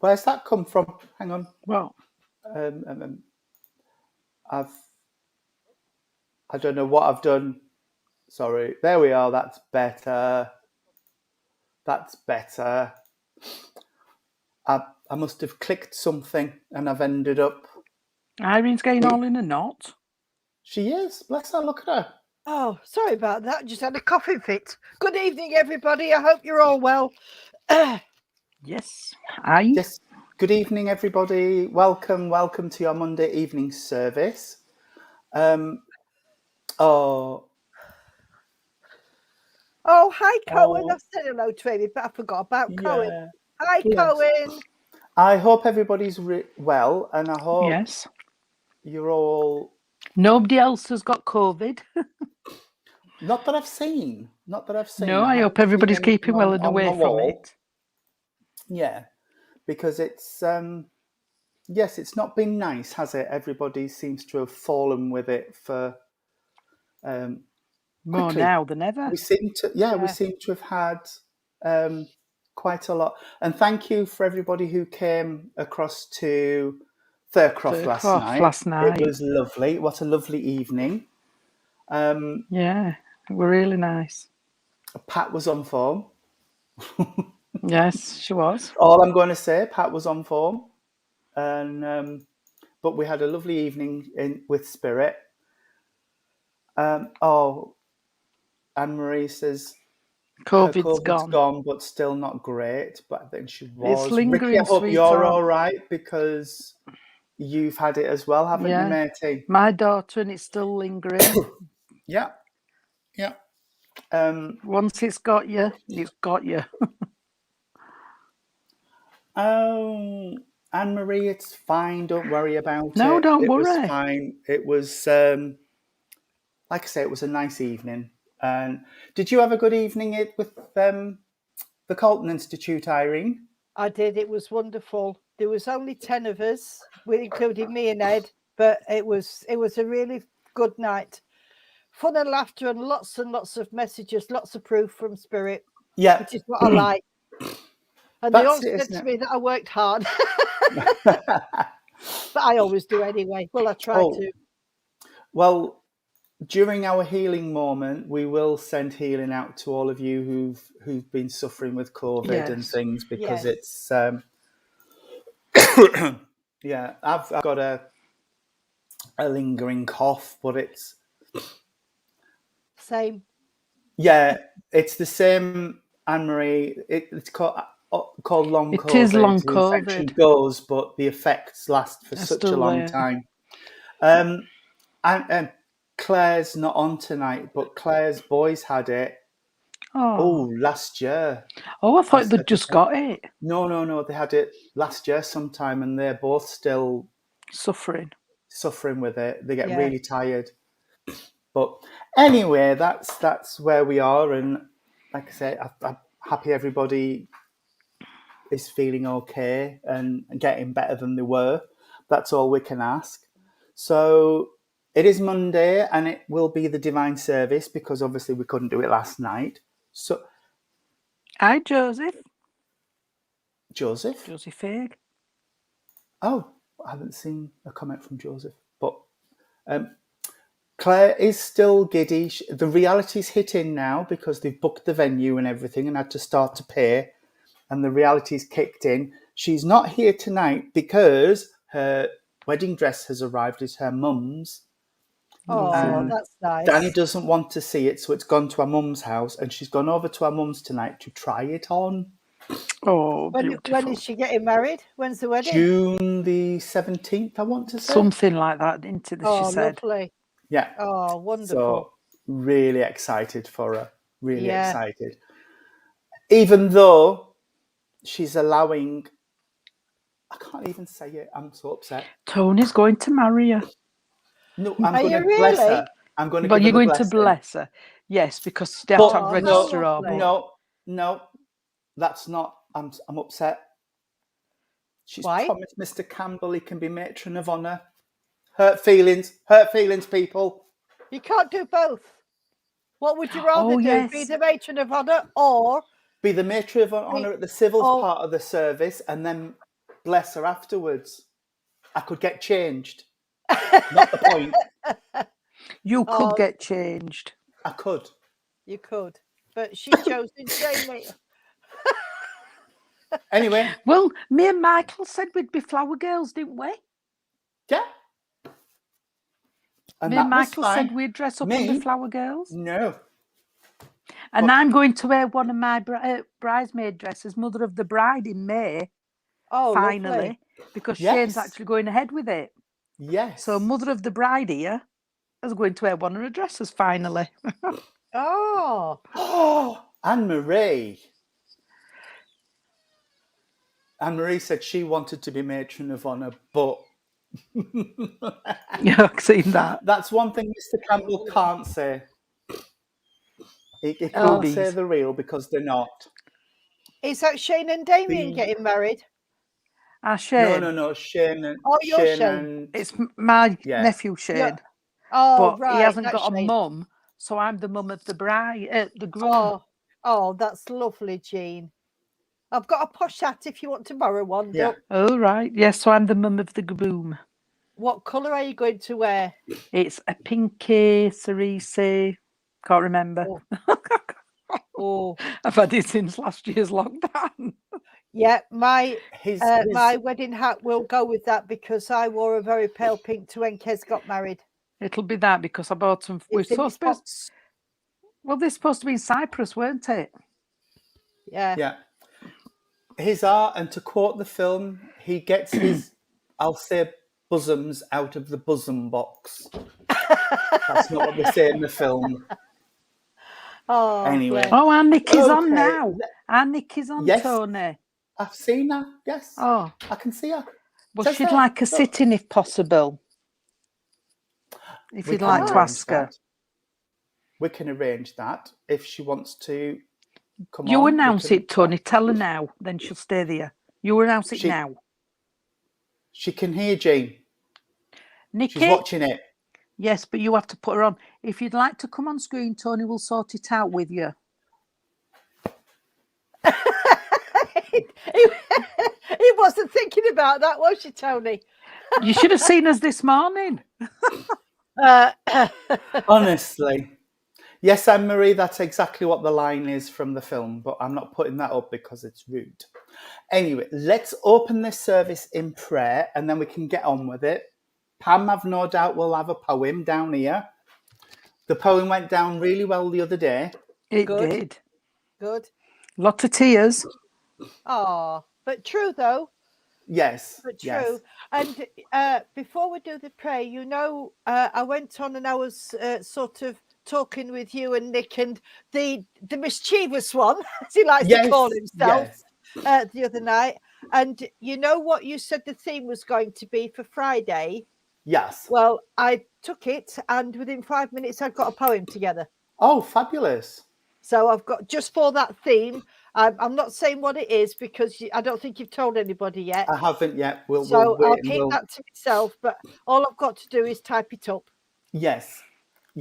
Where's that come from? Hang on. Well, I don't know what I've done. Sorry. There we are. That's better. That's better. I must have clicked something and I've ended up. Irene's getting all in a knot. She is. Bless her. Look at her. Oh, sorry about that. Just had a coughing fit. Good evening, everybody. I hope you're all well. Yes. Hi. Yes. Good evening, everybody. Welcome to your Monday evening service. Oh, hi, Cohen. Oh. I've said hello to Amy, but I forgot about Cohen. Yeah. Hi, Bless. Cohen. I hope everybody's well, and I hope Yes. you're all. Nobody else has got COVID. Not that I've seen. No, I hope everybody's keeping well and away from it. Yeah, because it's yes, it's not been nice, has it? Everybody seems to have fallen with it for more quickly. now than ever. We seem to have had quite a lot. And thank you for everybody who came across to Thurcroft last night. It was lovely. What a lovely evening. Yeah, it was really nice. Pat was on form. Yes, she was. All I'm going to say, Pat was on form. And but we had a lovely evening with Spirit. Anne-Marie says COVID's gone, but still not great. But I think she was. It's lingering, Ricky, I hope sweetheart. you're all right because you've had it as well, haven't you, matey? My daughter, and it's still lingering. Yeah. Once it's got you, it's got you. Oh, Anne-Marie, it's fine. Don't worry about it. No, don't worry. It was fine. It was, like I say, it was a nice evening. And did you have a good evening with the Colton Institute, Irene? I did. It was wonderful. There was only 10 of us, including me and Ed, but it was a really good night. Fun and laughter and lots of messages, lots of proof from Spirit. Yeah. Which is what I like. And they all said to me that I worked hard. But I always do anyway. Well, I try to. Well, during our healing moment, we will send healing out to all of you who've been suffering with COVID and things, because it's yeah, I've got a lingering cough, but it's same. Yeah, it's the same, Anne-Marie. It's called long COVID. It is long the COVID. Infection goes, but the effects last for such a long time. And Claire's not on tonight, but Claire's boys had it. Last year. Oh, I thought they'd just got it. No. They had it last year sometime, and they're both still suffering with it. They get really tired. But anyway, that's where we are, and like I say, I'm happy everybody is feeling okay and getting better than they were. That's all we can ask. So it is Monday, and it will be the divine service because obviously we couldn't do it last night. So, hi, Joseph. Joseph Fag. Oh, I haven't seen a comment from Joseph, but Claire is still giddy. The reality's hit in now because they've booked the venue and everything and had to start to pay, and the reality's kicked in. She's not here tonight because her wedding dress has arrived at her mum's. Oh, that's nice. Danny doesn't want to see it, so it's gone to her mum's house, and she's gone over to her mum's tonight to try it on. Oh, when is she getting married? When's the wedding? June the 17th, I want to say. Something like that, didn't it? Oh, she said. Lovely. Yeah. Oh, wonderful. So really excited for her. Really excited. Even though she's allowing, I can't even say it. I'm so upset. Tony's going to marry her. No, I'm going to bless her. I'm going to. But you're going to bless her, yes, because they have to register her. No, that's not. I'm upset. She's promised Mr. Campbell he can be matron of honour. Hurt feelings, people. You can't do both. What would you rather do? Yes. Be the matron of honour or be the matron of honour at the civil part of the service, and then bless her afterwards. I could get changed. Not the point. You could get changed. I could. You could. But she chose Jamie. Anyway. Well, me and Michael said we'd be flower girls, didn't we? Yeah. And me that and Michael was fine. said we'd dress up and be flower girls. No. And I'm going to wear one of my bridesmaid dresses, Mother of the Bride, in May. Oh, finally, lovely. Because Shane's actually going ahead with it. Yes. So Mother of the Bride here is going to wear one of her dresses finally. Oh. Anne-Marie. Anne-Marie said she wanted to be matron of honour, but Yeah, I've seen that. That's one thing Mr. Campbell can't say. He can't say the real because they're not. Is that Shane and Damien getting married? Shane. No. Shane and you're Shane. Shane. And it's my nephew Shane. Yeah. Oh, but he hasn't got a mum, so I'm the mum of the bride, the groom. Oh, that's lovely, Jean. I've got a posh hat if you want to borrow one. Yeah. Oh, right. Yes, so I'm the mum of the groom. What colour are you going to wear? It's a pinky cerise. Can't remember. Oh. I've had it since last year's lockdown. Yeah, my wedding hat will go with that because I wore a very pale pink to when Kez got married. It'll be that because I bought some. Well, they're supposed to be in Cyprus, weren't it? Yeah. Yeah. His art, and to quote the film, he gets his, I'll say, bosoms out of the bosom box. That's not what they say in the film. Oh, anyway. Oh, our Nick is on now. Our Nick is on, yes, Tony. I've seen her. Yes. Oh, I can see her. Well, she'd like a sit-in if possible. If you'd like to ask her. We can arrange that if she wants to come on. You announce it, Tony. Tell her now. Then she'll stay there. You announce it now. She can hear Jane. Nikki? She's watching it. Yes, but you have to put her on. If you'd like to come on screen, Tony will sort it out with you. He wasn't thinking about that, was you, Tony? You should have seen us this morning. Honestly. Yes, Anne-Marie, that's exactly what the line is from the film, but I'm not putting that up because it's rude. Anyway, let's open this service in prayer and then we can get on with it. Pam, I've no doubt, will have a poem down here. The poem went down really well the other day. It did. Good. Lots of tears. Oh, but true, though. Yes. But true. Yes. And before we do the prayer, I went on and I was sort of talking with you and Nick and the mischievous one, as he likes to call himself, the other night. And you know what you said the theme was going to be for Friday? Yes. Well, I took it and within 5 minutes I'd got a poem together. Oh, fabulous. So I've got just for that theme. I'm not saying what it is because I don't think you've told anybody yet. I haven't yet. We'll I'll keep that to myself, but all I've got to do is type it up. Yes.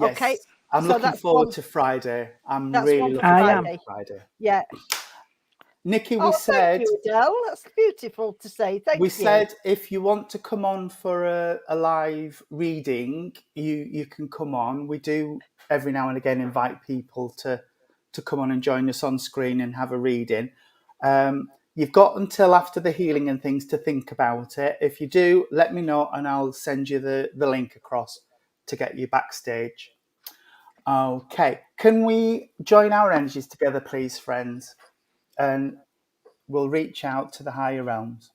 Okay. I'm looking forward to Friday. I'm really looking forward to Friday. Yeah. Nikki, we said... Thank you, Adele. That's beautiful to say. Thank you. We said if you want to come on for a live reading, you can come on. We do every now and again invite people to come on and join us on screen and have a reading. You've got until after the healing and things to think about it. If you do, let me know and I'll send you the link across to get you backstage. Okay. Can we join our energies together, please, friends? And we'll reach out to the higher realms.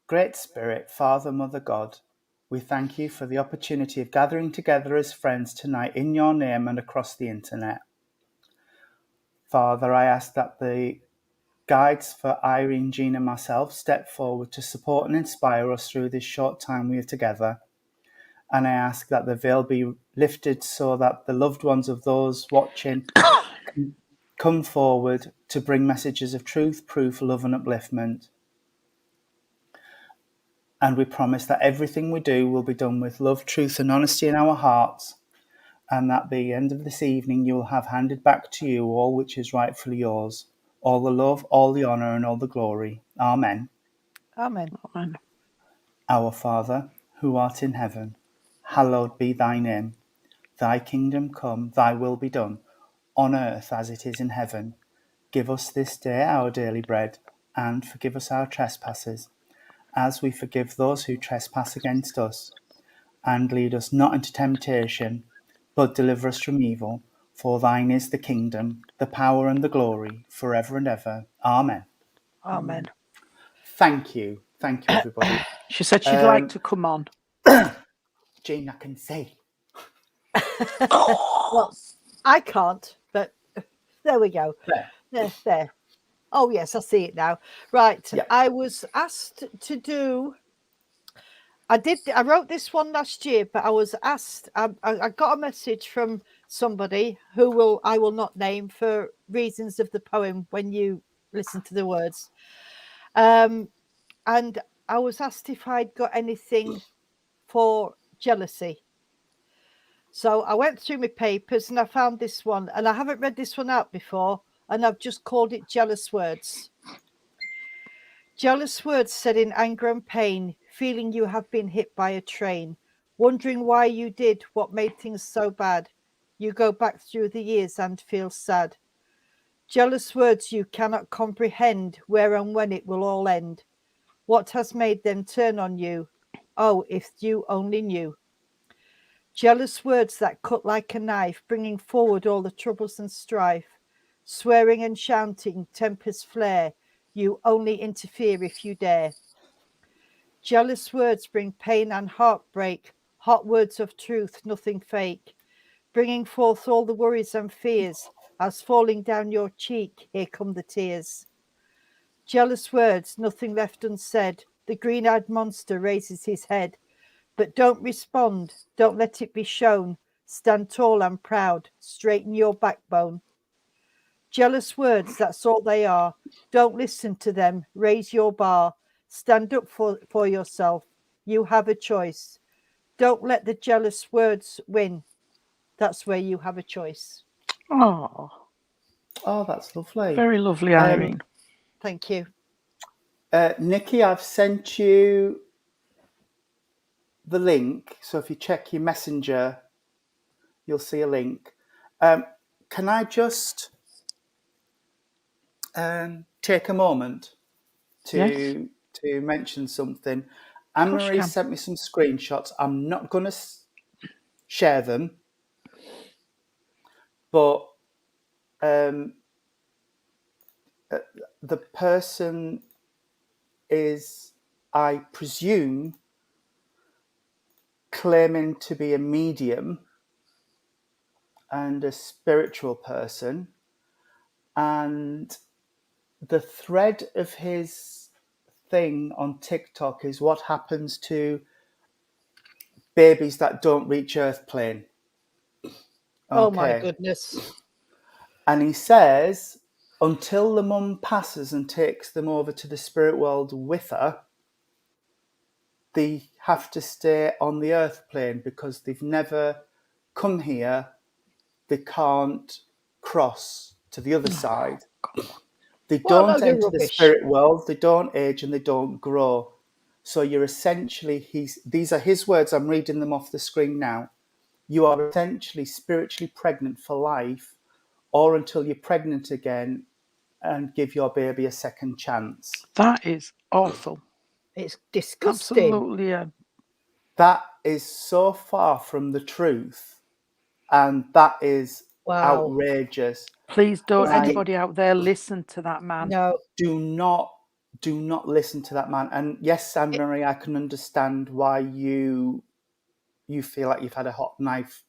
Great Spirit, Father, Mother, God, we thank you for the opportunity of gathering together as friends tonight in your name and across the internet. Father, I ask that the guides for Irene, Jean and myself step forward to support and inspire us through this short time we are together. And I ask that the veil be lifted so that the loved ones of those watching can come forward to bring messages of truth, proof, love and upliftment. And we promise that everything we do will be done with love, truth and honesty in our hearts. And that at the end of this evening, you will have handed back to you all which is rightfully yours. All the love, all the honour and all the glory. Amen. Amen. Amen. Our Father, who art in heaven, hallowed be thy name. Thy kingdom come, thy will be done, on earth as it is in heaven. Give us this day our daily bread, and forgive us our trespasses, as we forgive those who trespass against us. And lead us not into temptation, but deliver us from evil. For thine is the kingdom, the power, and the glory, forever and ever. Amen. Amen. Thank you, everybody. She said she'd like to come on. Jean, I can see. Well, I can't, but there we go. There. Oh, yes, I see it now. Right. Yeah. I was asked to do. I wrote this one last year, but I was asked. I got a message from somebody who I will not name for reasons of the poem when you listen to the words. And I was asked if I'd got anything for jealousy. So I went through my papers and I found this one, and I haven't read this one out before, and I've just called it Jealous Words. Jealous words said in anger and pain, feeling you have been hit by a train, wondering why you did what made things so bad. You go back through the years and feel sad. Jealous words you cannot comprehend where and when it will all end. What has made them turn on you? Oh, if you only knew. Jealous words that cut like a knife, bringing forward all the troubles and strife. Swearing and shouting, tempers flare. You only interfere if you dare. Jealous words bring pain and heartbreak. Hot words of truth, nothing fake. Bringing forth all the worries and fears. As falling down your cheek, here come the tears. Jealous words, nothing left unsaid. The green-eyed monster raises his head. But don't respond, don't let it be shown. Stand tall and proud, straighten your backbone. Jealous words, that's all they are. Don't listen to them, raise your bar. Stand up for yourself. You have a choice. Don't let the jealous words win. That's where you have a choice. Oh, That's lovely. very lovely, Irene. Thank you. Nikki, I've sent you the link. So if you check your messenger, you'll see a link. Can I just take a moment to mention something? Anne-Marie sent me some screenshots. I'm not going to share them, but the person is, I presume, claiming to be a medium and a spiritual person, and the thread of his thing on TikTok is what happens to babies that don't reach Earth plane. Okay. Oh my goodness. And he says, until the mum passes and takes them over to the spirit world with her, they have to stay on the Earth plane because they've never come here. They can't cross to the other side. They don't enter the spirit world. They don't age and they don't grow. So you're essentially, these are his words. I'm reading them off the screen now. You are essentially spiritually pregnant for life, or until you're pregnant again and give your baby a second chance. That is awful. It's disgusting. Absolutely. That is so far from the truth, and that is outrageous. Please don't anybody out there listen to that man. No. Do not listen to that man. And yes, Anne-Marie, I can understand why you feel like you've had a hot knife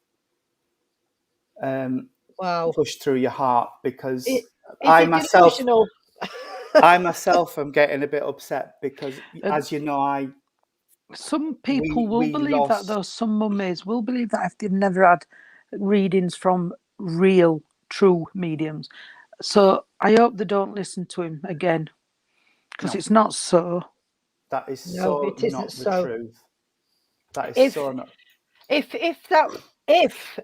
pushed through your heart, because I myself am getting a bit upset because, as you know, some people will believe that, though. Some mummies will believe that if they've never had readings from real, true mediums. So I hope they don't listen to him again, because it's not so. That is so not the truth. That is so not. If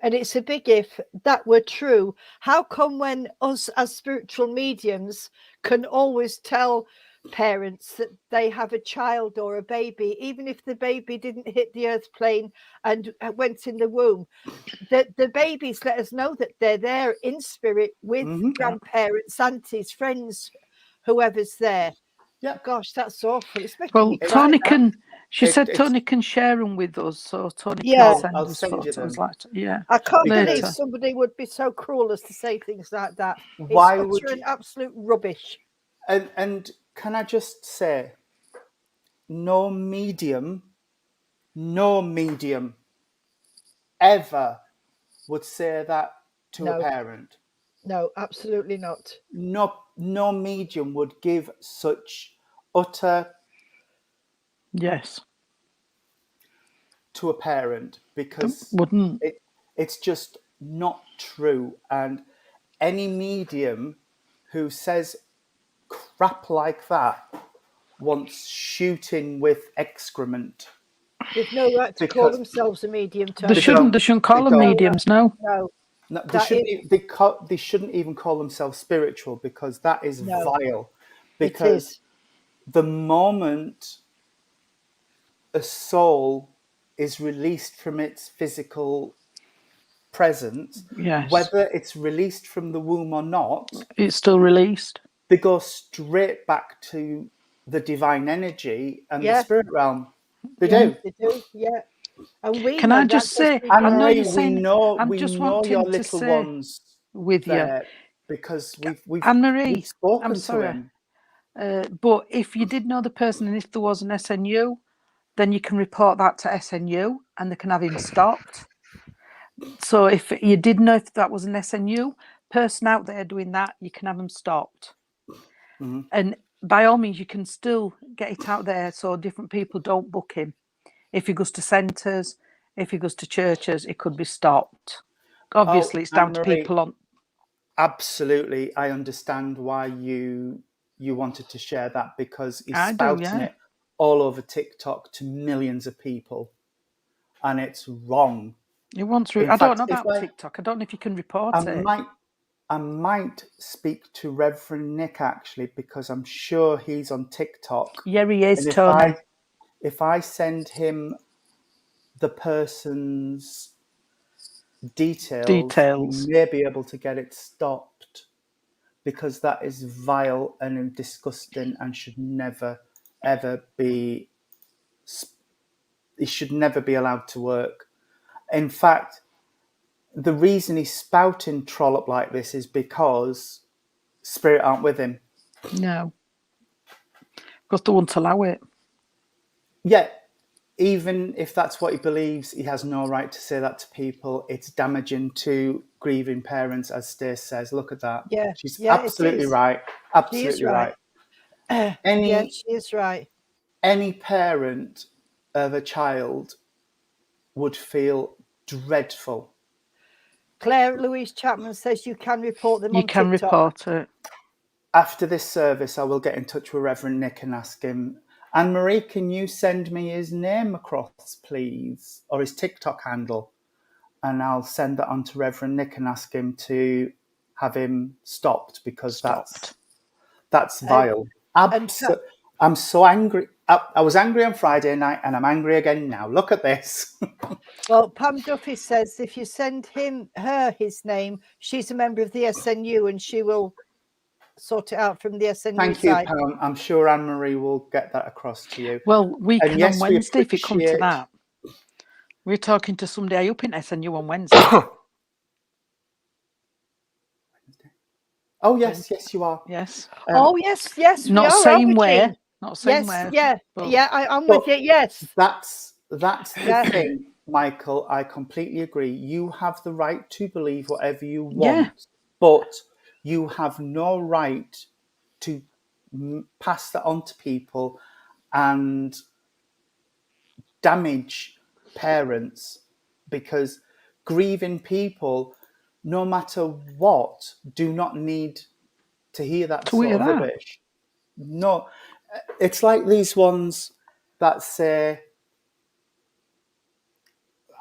and it's a big if, that were true, how come when us as spiritual mediums can always tell parents that they have a child or a baby, even if the baby didn't hit the earth plane and went in the womb, the babies let us know that they're there in spirit with grandparents, aunties, friends, whoever's there. Yeah. Gosh, that's awful. It's making me cry. Tony can. She said Tony can share them with us, so Tony can send I'll us send you photos. them. I can't believe later. somebody would be so cruel as to say things like that. Why it's would utter absolute rubbish. And can I just say, no medium ever would say that to a parent. No, absolutely not. No medium would give such utter to a parent, because it's just not true. And any medium who says crap like that wants shooting with excrement. They've no right to call themselves a medium. They shouldn't call them mediums. No, they shouldn't even call themselves spiritual, because that is vile. Because the moment a soul is released from its physical presence, whether it's released from the womb or not, it's still released. They go straight back to the divine energy and the spirit realm. They do. They do. Yeah. And we can I just say, I know you're saying, we know your to little say ones with there, because we've Anne-Marie, spoken I'm sorry, to him. But if you did know the person and if there was an SNU, then you can report that to SNU and they can have him stopped. So if you did know if that was an SNU person out there doing that, you can have them stopped. Mm-hmm. And by all means, you can still get it out there so different people don't book him. If he goes to centres, if he goes to churches, it could be stopped. Obviously, it's down to people on. Absolutely, I understand why you wanted to share that, because he's spouting it all over TikTok to millions of people, and it's wrong. I don't know about TikTok. I don't know if you can report it. I might speak to Reverend Nick, actually, because I'm sure he's on TikTok. Yeah, he is, and Tony. If I send him the person's details, he may be able to get it stopped, because that is vile and disgusting and should never, ever be... He should never be allowed to work. In fact, the reason he's spouting trollop like this is because spirit aren't with him. No. Because they won't allow it. Yeah, even if that's what he believes, he has no right to say that to people. It's damaging to grieving parents, as Stace says. Look at that. Yeah, she's absolutely right. Absolutely right. Yeah, she is right. Any parent of a child would feel dreadful. Claire Louise Chapman says you can report them on TikTok. You can report it. After this service, I will get in touch with Reverend Nick and ask him. Anne-Marie, can you send me his name across, please? Or his TikTok handle? And I'll send that on to Reverend Nick and ask him to have him stopped, because that's vile. I'm so angry. I was angry on Friday night and I'm angry again now. Look at this. Well, Pam Duffy says if you send her his name, she's a member of the SNU and she will sort it out from the SNU Thank side. you, Pam. I'm sure Anne-Marie will get that across to you. Well, we can on Wednesday if it comes to that. We're talking to somebody up in SNU on Wednesday. Oh, yes, you are. Yes. Yes. Not same way. Not same way. Yeah, I'm with you. Yes. That's the thing, Michael. I completely agree. You have the right to believe whatever you want, but you have no right to pass that on to people and damage parents, because grieving people, no matter what, do not need to hear that sort of rubbish. No, it's like these ones that say,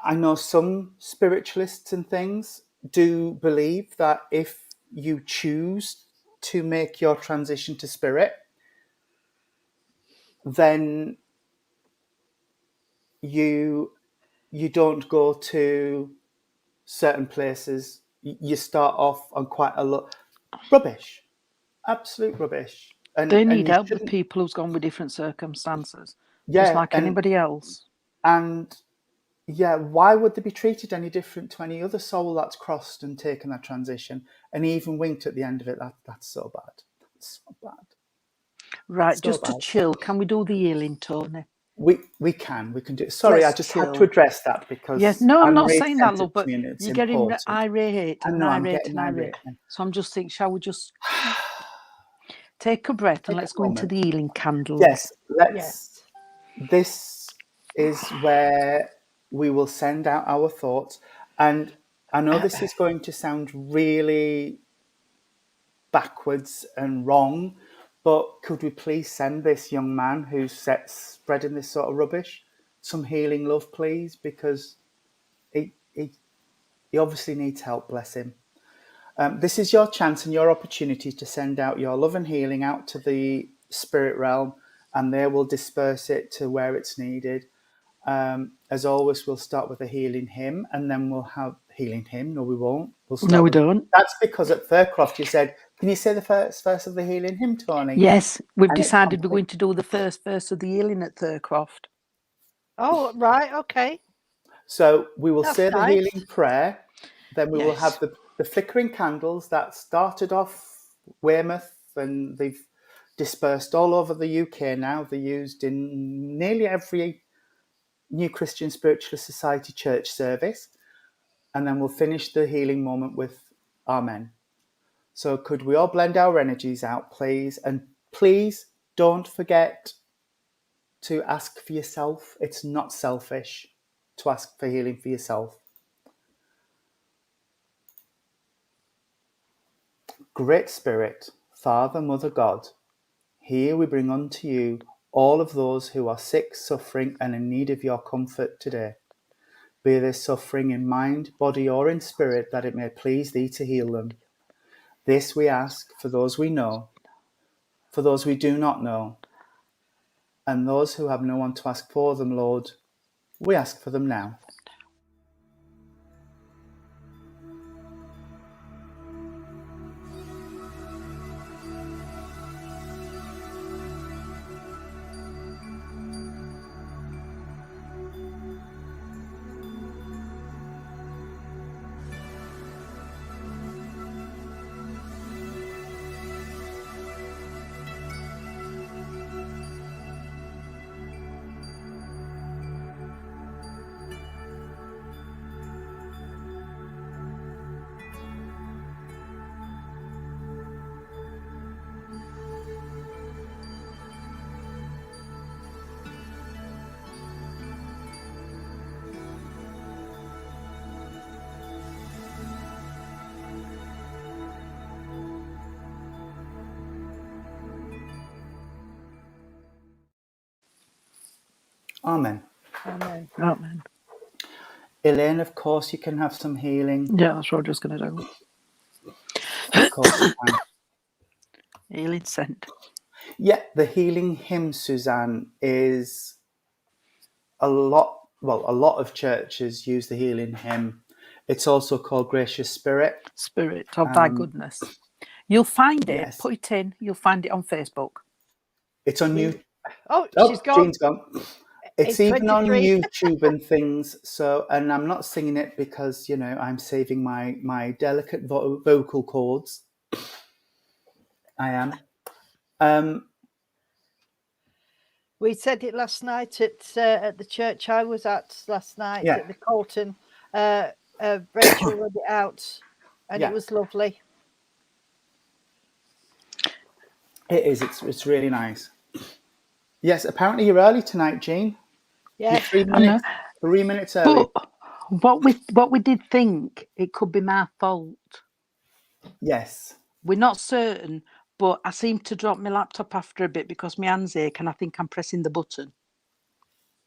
I know some spiritualists and things do believe that if you choose to make your transition to spirit, then you don't go to certain places. You start off on quite a lot rubbish, absolute rubbish. And they need you help with shouldn't. people who's gone with different circumstances, just Yeah, like anybody else. And yeah, why would they be treated any different to any other soul that's crossed and taken that transition and even winked at the end of it? That's so bad. That's so bad. Right, So just bad. to chill, can we do the healing, Tony? We can do it. Sorry, I just had to address that because yes, no, I'm not Anne-Marie saying sent that, love, it to but me and it's you're getting important. irate I and know, I'm irate getting and irate. So I'm just thinking, shall we just take a breath and let's go into the healing candles? Yes, let's. This is where we will send out our thoughts. And I know this is going to sound really backwards and wrong, but could we please send this young man who's spreading this sort of rubbish some healing love, please? Because he obviously needs help, bless him. This is your chance and your opportunity to send out your love and healing out to the spirit realm, and they will disperse it to where it's needed. As always, we'll start with a healing hymn, and then we'll have healing hymn. No, we won't. We'll start. No, we don't. That's because at Faircroft you said, "Can you say the first verse of the healing hymn, Tony?" Yes, we've decided we're going to do the first verse of the healing at Faircroft. Oh, right, okay. So we will say the healing prayer, then we will Yes. have the flickering candles that started off Weymouth, and they've dispersed all over the UK now. They're used in nearly every New Christian Spiritualist Society church service. And then we'll finish the healing moment with Amen. So could we all blend our energies out, please? And please don't forget to ask for yourself. It's not selfish to ask for healing for yourself. Great Spirit, Father, Mother, God, here we bring unto you all of those who are sick, suffering, and in need of your comfort today. Be they suffering in mind, body, or in spirit, that it may please thee to heal them. This we ask for those we know, for those we do not know, and those who have no one to ask for them, Lord, we ask for them now. Amen. Amen. Amen. Elaine, of course, you can have some healing. Yeah, that's what I'm just going to do. Of course you can. Healing sent. Yeah, the healing hymn, Suzanne, is a lot of churches use the healing hymn. It's also called Gracious Spirit. Spirit of thy goodness. You'll find it. Yes. Put it in. You'll find it on Facebook. It's on YouTube. Oh, she's gone. Jean's gone. It's even 23. On YouTube and things. So, and I'm not singing it because, you know, I'm saving my delicate vocal cords. I am. We said it last night at the church I was at last night at the Colton. Rachel read it out, and it was lovely. It is. It's really nice. Yes, apparently you're early tonight, Jean. Yeah, you're 3 minutes early. But what we did think it could be my fault. Yes. We're not certain, but I seem to drop my laptop after a bit because my hands ache and I think I'm pressing the button.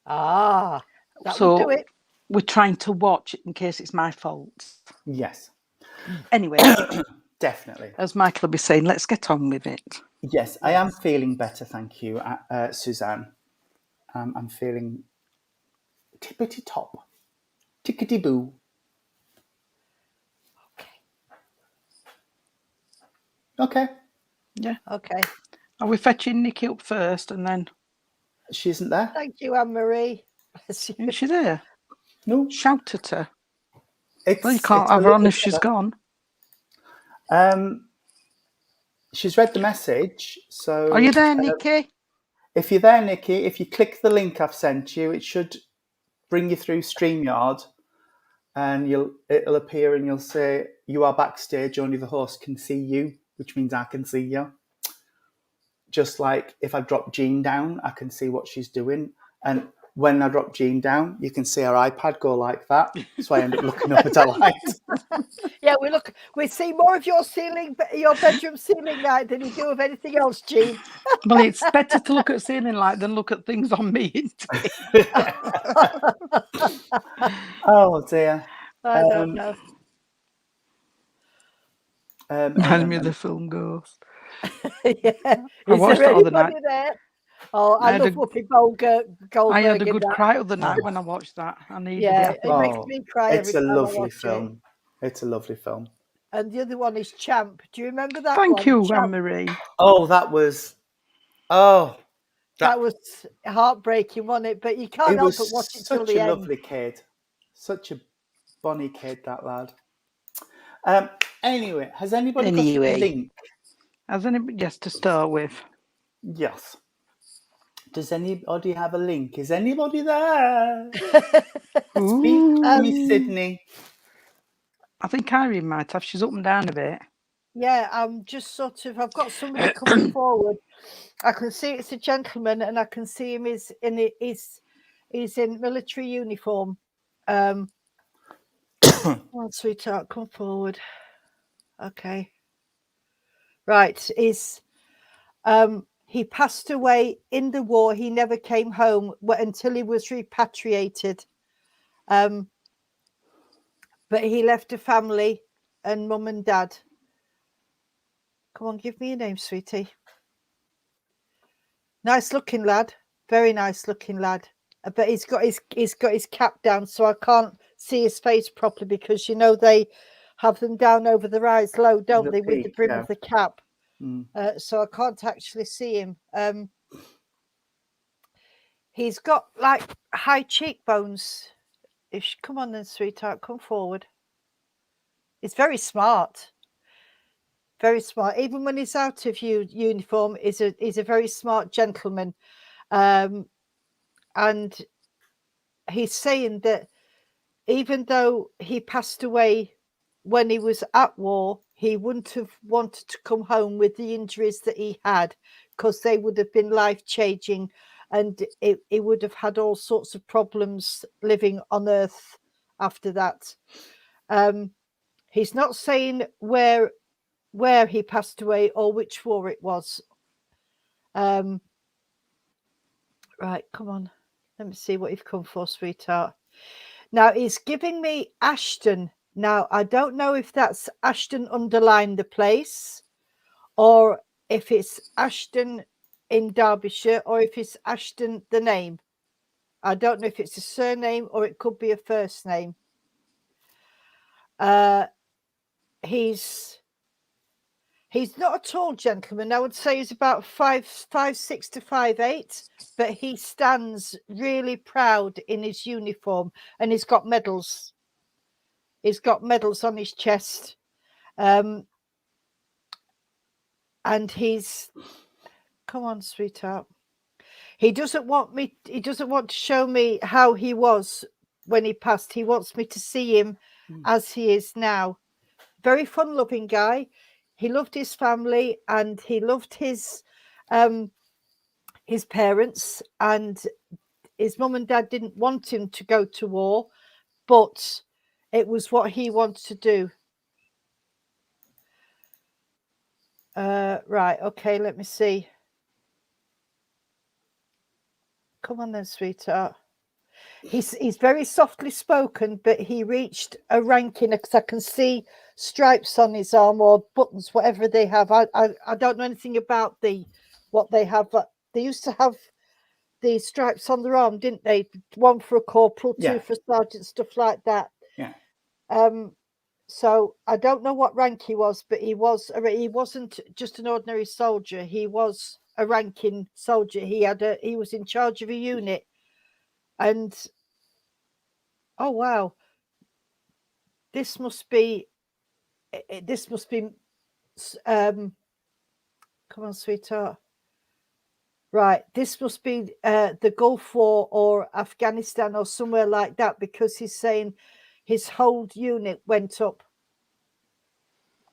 That would do it. We're trying to watch it in case it's my fault. Yes. Anyway. Definitely. As Michael will be saying, let's get on with it. Yes, I am feeling better, thank you, Suzanne. I'm feeling tippity top, tickety boo. Okay. Yeah. Okay. Are we fetching Nikki up first and then? She isn't there? Thank you, Anne-Marie. Is she there? No. Shout at her. Well, you can't It's have her on if she's gone. She's read the message, so... Are you there, Nikki? If you're there, Nikki, if you click the link I've sent you, it should bring you through StreamYard, and it'll appear and you'll say, you are backstage, only the host can see you, which means I can see you. Just like if I drop Jean down, I can see what she's doing. And when I drop Jean down, you can see her iPad go like that. So I end up looking up at her light. Yeah, we see more of your bedroom ceiling light than you do of anything else, Jean. Well, it's better to look at ceiling light than look at things on me, isn't it? Oh dear. I don't know. Reminds me of the film Ghost. Yeah. I Is watched there it the other night. anybody there? Oh, I love Whoopi Goldberg. I had a good cry the other night when I watched that. I needed it. It makes me cry every time I watch it. It's a lovely film. It's a lovely film. And the other one is Champ. Do you remember that one? Thank you, Anne-Marie. Oh, that was... Oh. That was heartbreaking, wasn't it? But you can't help but watch it till the end. Such a lovely kid. Such a bonny kid, that lad. Anyway, has anybody got a link? Has anybody, yes, to start with? Yes. Does anybody have a link? Is anybody there? Speak to me, Sydney. I think Irene might have. She's up and down a bit. Yeah, I'm just sort of... I've got somebody coming forward. I can see it's a gentleman, and I can see him is in military uniform. Come on, sweetheart, come forward. Okay. Right, he passed away in the war. He never came home until he was repatriated. But he left a family and mum and dad. Come on, give me a name, sweetie. Nice looking lad, very nice looking lad. But he's got his cap down, so I can't see his face properly because they have them down over their eyes low, don't they, with the brim of the cap. So I can't actually see him. He's got like high cheekbones. Come on then, sweetheart, come forward. He's very smart. Very smart. Even when he's out of uniform, he's a very smart gentleman. And he's saying that even though he passed away when he was at war, he wouldn't have wanted to come home with the injuries that he had, because they would have been life-changing, and he would have had all sorts of problems living on Earth after that. He's not saying where he passed away or which war it was. Right, come on. Let me see what you've come for, sweetheart. Now, he's giving me Ashton. Now, I don't know if that's Ashton underline the place, or if it's Ashton in Derbyshire, or if it's Ashton the name. I don't know if it's a surname or it could be a first name. He's not a tall gentleman. I would say he's about 5'6" to 5'8", but he stands really proud in his uniform, and he's got medals. He's got medals on his chest, and he's... Come on, sweetheart. He doesn't want to show me how he was when he passed. He wants me to see him as he is now. Very fun-loving guy. He loved his family, and he loved his parents, and his mum and dad didn't want him to go to war, but it was what he wanted to do. Right, okay, let me see. Come on then, sweetheart. he's very softly spoken, but he reached a ranking because I can see stripes on his arm or buttons, whatever they have. I don't know anything about what they have, but they used to have the stripes on their arm, didn't they? One for a corporal, two for sergeant, stuff like that. Yeah. So I don't know what rank he was, but he wasn't just an ordinary soldier. He was a ranking soldier. He was in charge of a unit, and oh wow, this must be come on, sweetheart. Right, this must be the Gulf War or Afghanistan or somewhere like that, because he's saying his whole unit went up.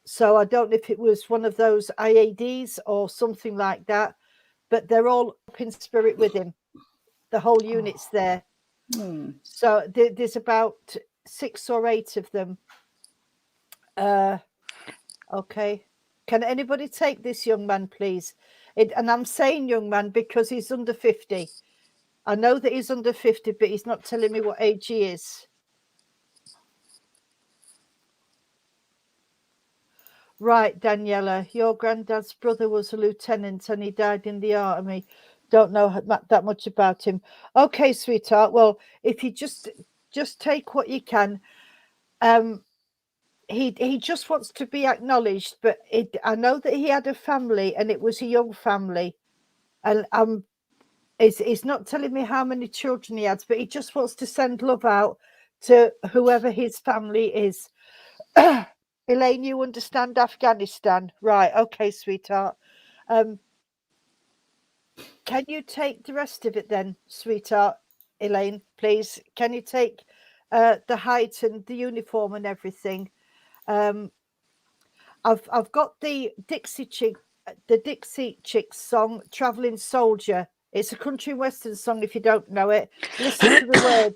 So I don't know if it was one of those IADs or something like that, but they're all up in spirit with him. The whole unit's there. So there's about 6 or 8 of them. Okay. Can anybody take this young man, please? And I'm saying young man because he's under 50. I know that he's under 50, but he's not telling me what age he is. Right, Daniela, your granddad's brother was a lieutenant and he died in the army. Don't know that much about him. Okay, sweetheart. Well, if you just take what you can. He just wants to be acknowledged, but I know that he had a family and it was a young family, and he's not telling me how many children he has, but he just wants to send love out to whoever his family is. Elaine, you understand Afghanistan, right? Okay, sweetheart. Can you take the rest of it then, sweetheart? Elaine, please. Can you take the height and the uniform and everything? I've got the Dixie Chicks song, Traveling Soldier. It's a country western song. If you don't know it, listen to the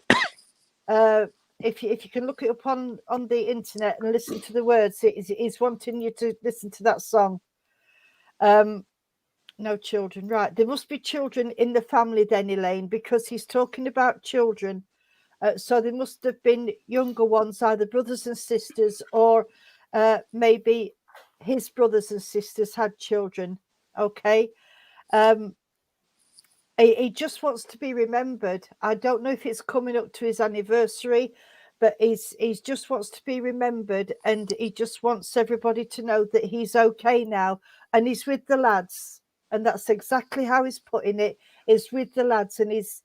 words. If you can look it up on the internet and listen to the words, he's wanting you to listen to that song. No children, right? There must be children in the family then, Elaine, because he's talking about children. So there must have been younger ones, either brothers and sisters, or maybe his brothers and sisters had children. Okay. He just wants to be remembered. I don't know if it's coming up to his anniversary, but he just wants to be remembered, and he just wants everybody to know that he's okay now, and he's with the lads. And that's exactly how he's putting it. Is with the lads, and he's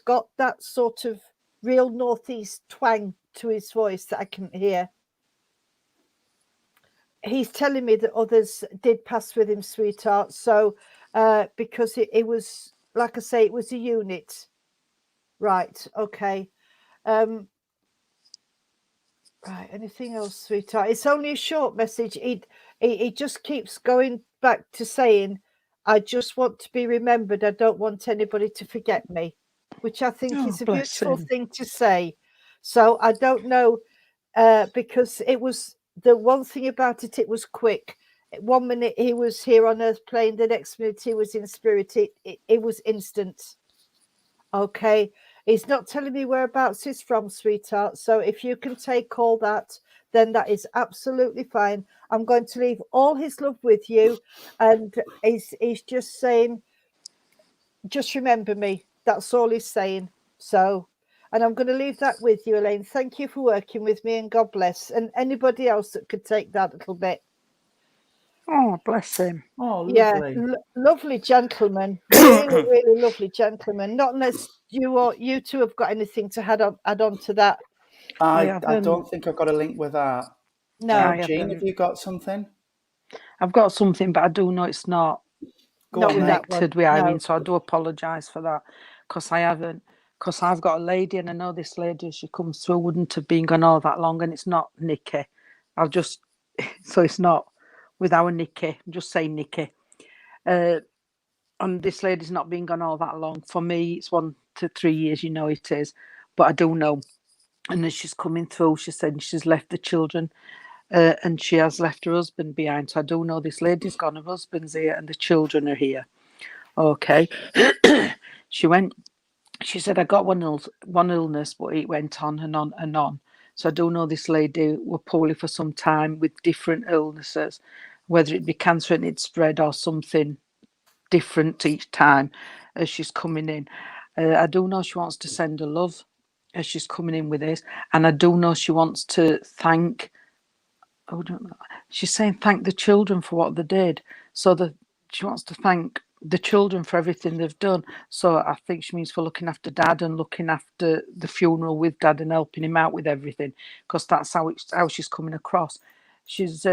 got that sort of real northeast twang to his voice that I can hear. He's telling me that others did pass with him, sweetheart. So because it was, like I say, it was a unit. Right. Okay. Right. Anything else, sweetheart? It's only a short message. He just keeps going back to saying, I just want to be remembered. I don't want anybody to forget me, which I think is a beautiful thing to say. So I don't know, because it was the one thing about it. It was quick. 1 minute he was here on earth playing, the next minute he was in spirit. It was instant. Okay. He's not telling me whereabouts he's from, sweetheart. So if you can take all that, then that is absolutely fine. I'm going to leave all his love with you. And he's just saying, just remember me. That's all he's saying. So, and I'm going to leave that with you, Elaine. Thank you for working with me, and God bless. And anybody else that could take that little bit. Oh, bless him. Oh, lovely. Yeah, lovely gentleman. Really, really lovely gentleman. Not unless you two have got anything to add on to that. I don't think I've got a link with that. No. Jean, have you got something? I've got something, but I do know it's not connected with Irene, so I do apologise for that, because I haven't. Because I've got a lady, and I know this lady, she comes through, wouldn't have been gone all that long, and it's not Nikki. So it's not with our Nikki. I'm just saying Nikki. And this lady's not been gone all that long. For me, it's 1 to 3 years, you know it is. But I do know. And as she's coming through, she said she's left the children, and she has left her husband behind. So I do know this lady's gone, her husband's here, and the children are here. Okay. She went she said, I got one illness, but it went on and on and on. So I do know this lady were poorly for some time with different illnesses, whether it be cancer and it spread or something different each time as she's coming in. I do know she wants to send her love as she's coming in with this. And I do know she wants to thank, she's saying thank the children for what they did. So she wants to thank the children for everything they've done. So I think she means for looking after Dad and looking after the funeral with Dad and helping him out with everything, because that's how she's coming across. She's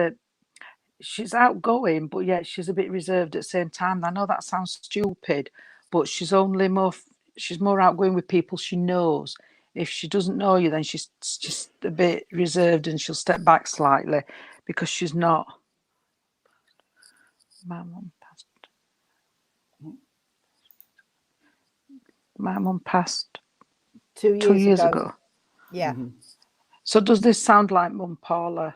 outgoing, but yet she's a bit reserved at the same time. I know that sounds stupid, but she's more outgoing with people she knows. If she doesn't know you, then she's just a bit reserved and she'll step back slightly because she's not. My mum passed 2 years ago. Yeah. So does this sound like Mum Paula,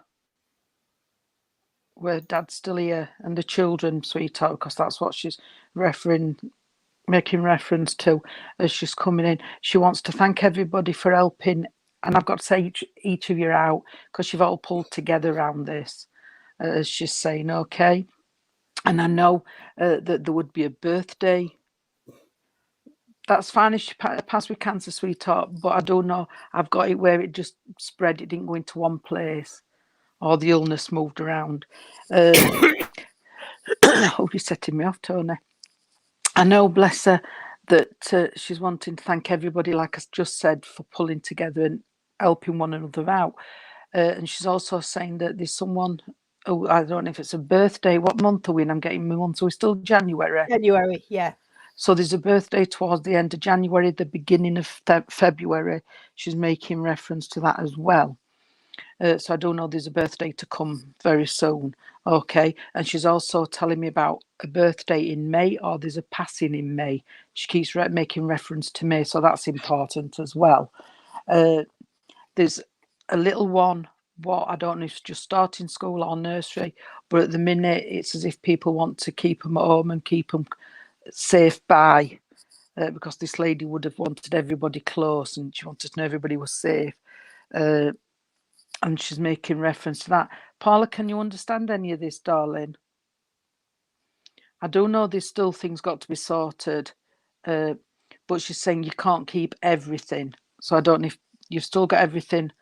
where Dad's still here and the children, sweetheart? Because that's what she's making reference to as she's coming in. She wants to thank everybody for helping, and I've got to say each of you out because you've all pulled together around this, as she's saying, okay? And I know that there would be a birthday. That's fine if she passed with cancer, sweetheart, but I don't know. I've got it where it just spread. It didn't go into one place, or the illness moved around. Oh, you're setting me off, Tony. I know, bless her, that she's wanting to thank everybody, like I just said, for pulling together and helping one another out. And she's also saying that there's someone, I don't know if it's a birthday. What month are we in? I'm getting my month. So we're still January. January, yeah. So there's a birthday towards the end of January, the beginning of February. She's making reference to that as well. So I don't know, there's a birthday to come very soon. Okay. And she's also telling me about a birthday in May, or there's a passing in May. She keeps making reference to May. So that's important as well. There's a little one, I don't know if it's just starting school or nursery, but at the minute it's as if people want to keep them at home and keep them safe by, because this lady would have wanted everybody close and she wanted to know everybody was safe. And she's making reference to that. Paula, can you understand any of this, darling? I do know there's still things got to be sorted, but she's saying you can't keep everything. So I don't know if you've still got everything,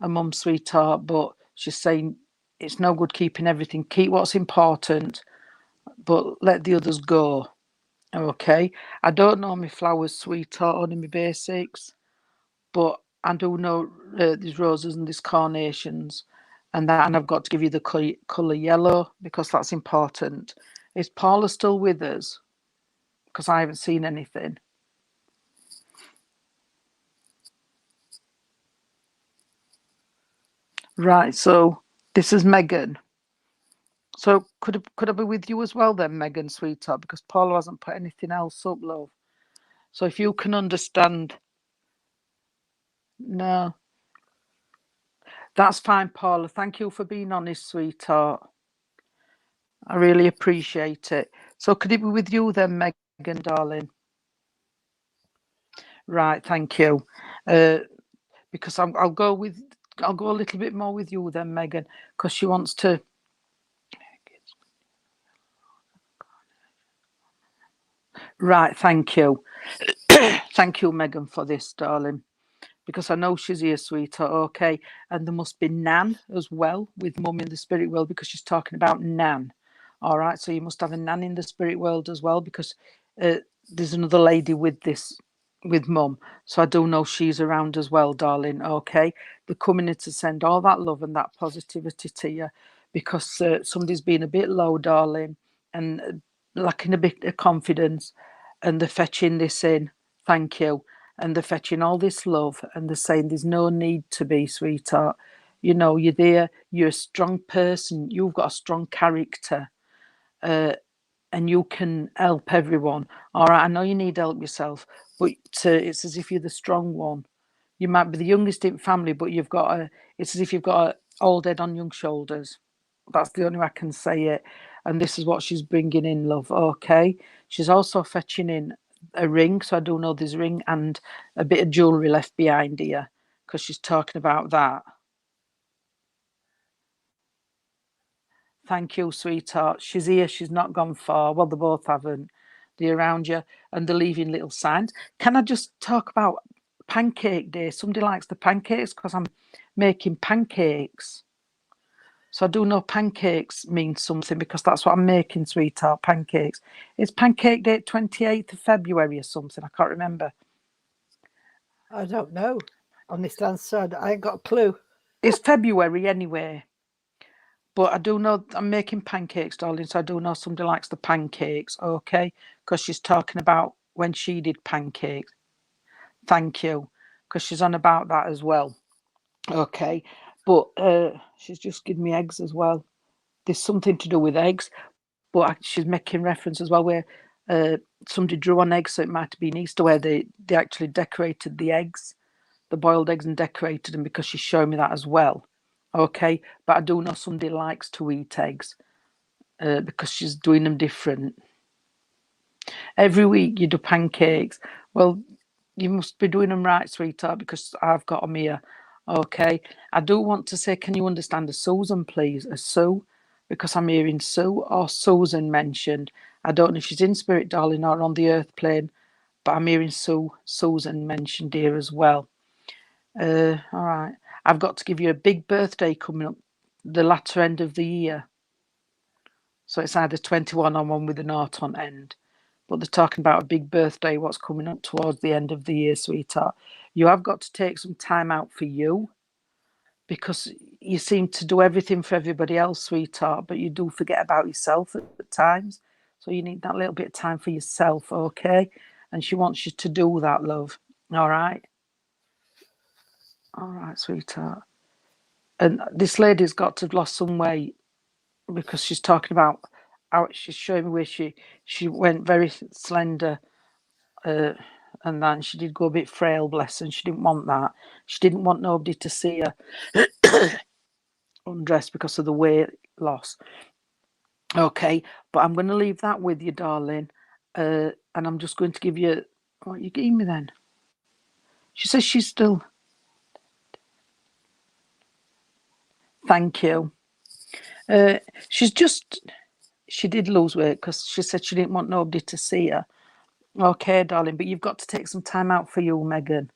a mum, sweetheart, but she's saying it's no good keeping everything. Keep what's important, but let the others go. Okay. I don't know my flowers, sweetheart, only my basics, but I do know there's roses and there's carnations and I've got to give you the colour yellow because that's important. Is Paula still with us? Because I haven't seen anything. Right, so this is Megan. So could I be with you as well then, Megan, sweetheart? Because Paula hasn't put anything else up, love. So if you can understand. No. That's fine, Paula. Thank you for being honest, sweetheart. I really appreciate it. So could it be with you then, Megan, darling? Right, thank you. Because I'll go a little bit more with you then, Megan, because she wants to. Right, thank you. Thank you, Megan, for this, darling. Because I know she's here, sweetheart, okay? And there must be Nan as well with Mum in the spirit world because she's talking about Nan. All right, so you must have a Nan in the spirit world as well because there's another lady with Mum. So I do know she's around as well, darling, okay? They're coming in to send all that love and that positivity to you because somebody's been a bit low, darling, and lacking a bit of confidence, and they're fetching this in. Thank you. And they're fetching all this love and they're saying there's no need to be, sweetheart. You know, you're there, you're a strong person, you've got a strong character, and you can help everyone. All right, I know you need help yourself, but it's as if you're the strong one. You might be the youngest in family, but it's as if you've got an old head on young shoulders. That's the only way I can say it. And this is what she's bringing in, love, okay? She's also fetching in a ring, so I do know there's a ring and a bit of jewellery left behind here, because she's talking about that. Thank you, sweetheart. She's here. She's not gone far. Well, they both haven't. They're around you and they're leaving little signs. Can I just talk about pancake day? Somebody likes the pancakes because I'm making pancakes. So I do know pancakes mean something because that's what I'm making, sweetheart, pancakes. It's pancake day 28th of February or something. I can't remember. I don't know. Honest answer, I ain't got a clue. It's February anyway. But I do know I'm making pancakes, darling, so I do know somebody likes the pancakes, okay? Because she's talking about when she did pancakes. Thank you. Because she's on about that as well. Okay. But she's just given me eggs as well. There's something to do with eggs, but she's making reference as well where somebody drew on eggs, so it might have been Easter, where they actually decorated the eggs, the boiled eggs, and decorated them, because she's showing me that as well. Okay, but I do know somebody likes to eat eggs because she's doing them different. Every week you do pancakes. Well, you must be doing them right, sweetheart, because I've got them here. Okay, I do want to say, can you understand a Susan, please? A Sue, because I'm hearing Sue or Susan mentioned. I don't know if she's in spirit, darling, or on the earth plane, but I'm hearing Susan mentioned here as well. All right. I've got to give you a big birthday coming up the latter end of the year. So it's either 21 or one with a naught on end. But they're talking about a big birthday, what's coming up towards the end of the year, sweetheart. You have got to take some time out for you, because you seem to do everything for everybody else, sweetheart, but you do forget about yourself at times. So you need that little bit of time for yourself, okay? And she wants you to do that, love. All right? All right, sweetheart. And this lady's got to have lost some weight, because she's talking about how she's showing me where she went very slender, and then she did go a bit frail, bless her, and she didn't want that. She didn't want nobody to see her undressed because of the weight loss. Okay, but I'm going to leave that with you, darling, and I'm just going to give you what you gave me then. She says she's still. Thank you. She did lose weight because she said she didn't want nobody to see her. Okay, darling, but you've got to take some time out for you, Megan.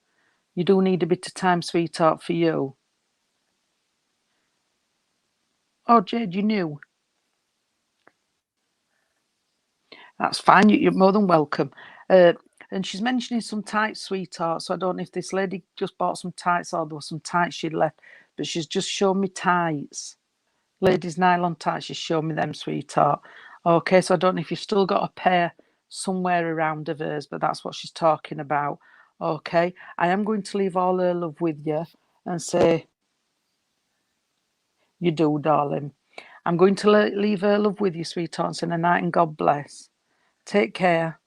You do need a bit of time, sweetheart, for you. Oh, Jade, you knew. That's fine. You're more than welcome. And she's mentioning some tights, sweetheart. So I don't know if this lady just bought some tights or there was some tights she'd left, but she's just shown me tights. Ladies' nylon tights, she's shown me them, sweetheart. Okay, so I don't know if you've still got a pair somewhere around of hers, but that's what she's talking about. Okay, I am going to leave all her love with you and say, you do, darling. I'm going to leave her love with you, sweetheart, and say a night and God bless. Take care.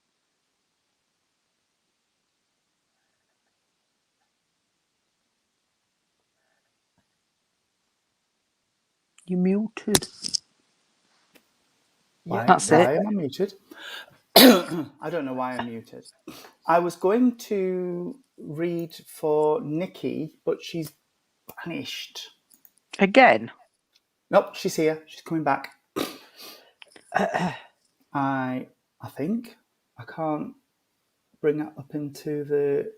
You muted. That's it. Why am I muted? I don't know why I'm muted. I was going to read for Nikki, but she's vanished. Again? Nope, she's here. She's coming back. I think. I can't bring it up into the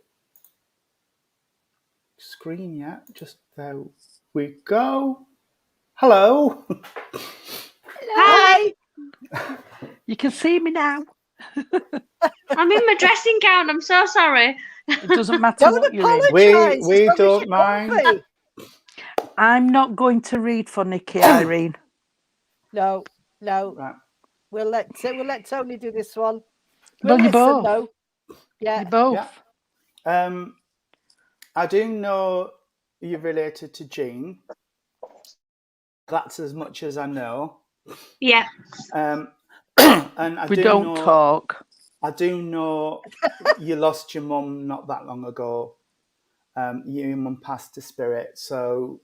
screen yet. Just there we go. Hello. Hi. You can see me now. I'm in my dressing gown. I'm so sorry. It doesn't matter what you're in. We don't mind. I'm not going to read for Nikki, Irene. No. Right. We'll let Tony do this one. Well, you both. No. Yeah. You both. Yeah. I do know you're related to Jean. That's as much as I know. Yeah. And I we don't talk. I do know you lost your mum not that long ago. Your mum passed to spirit, so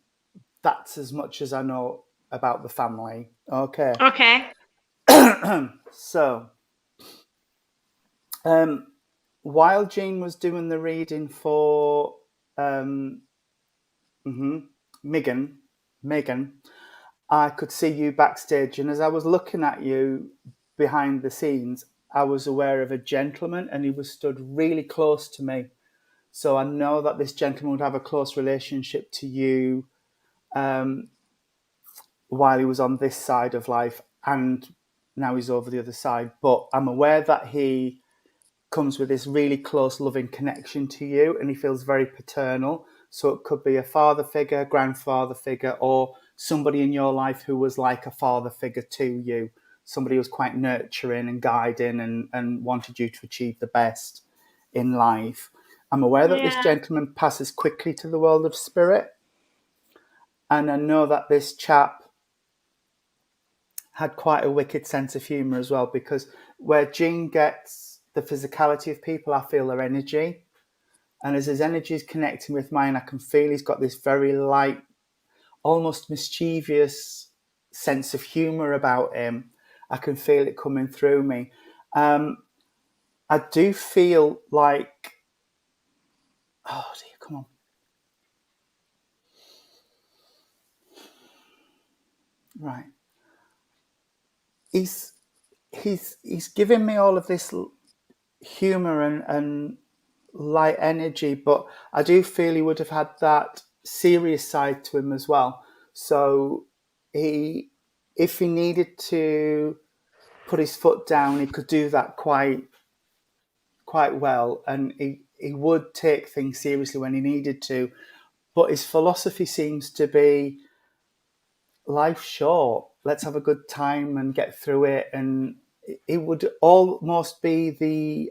that's as much as I know about the family. Okay. Okay. So, while Jean was doing the reading for Megan, I could see you backstage, and as I was looking at you behind the scenes, I was aware of a gentleman, and he was stood really close to me. So I know that this gentleman would have a close relationship to you while he was on this side of life, and now he's over the other side. But I'm aware that he comes with this really close, loving connection to you, and he feels very paternal. So it could be a father figure, grandfather figure, or somebody in your life who was like a father figure to you, somebody who was quite nurturing and guiding and wanted you to achieve the best in life. I'm aware that this gentleman passes quickly to the world of spirit, and I know that this chap had quite a wicked sense of humour as well, because where Jean gets the physicality of people, I feel their energy. And as his energy is connecting with mine, I can feel he's got this very light, almost mischievous sense of humour about him. I can feel it coming through me. I do feel like, oh dear, come on. Right. He's giving me all of this humour and light energy, but I do feel he would have had that serious side to him as well. So if he needed to put his foot down, he could do that quite well, and he would take things seriously when he needed to. But his philosophy seems to be, life's short, let's have a good time and get through it. And it would almost be the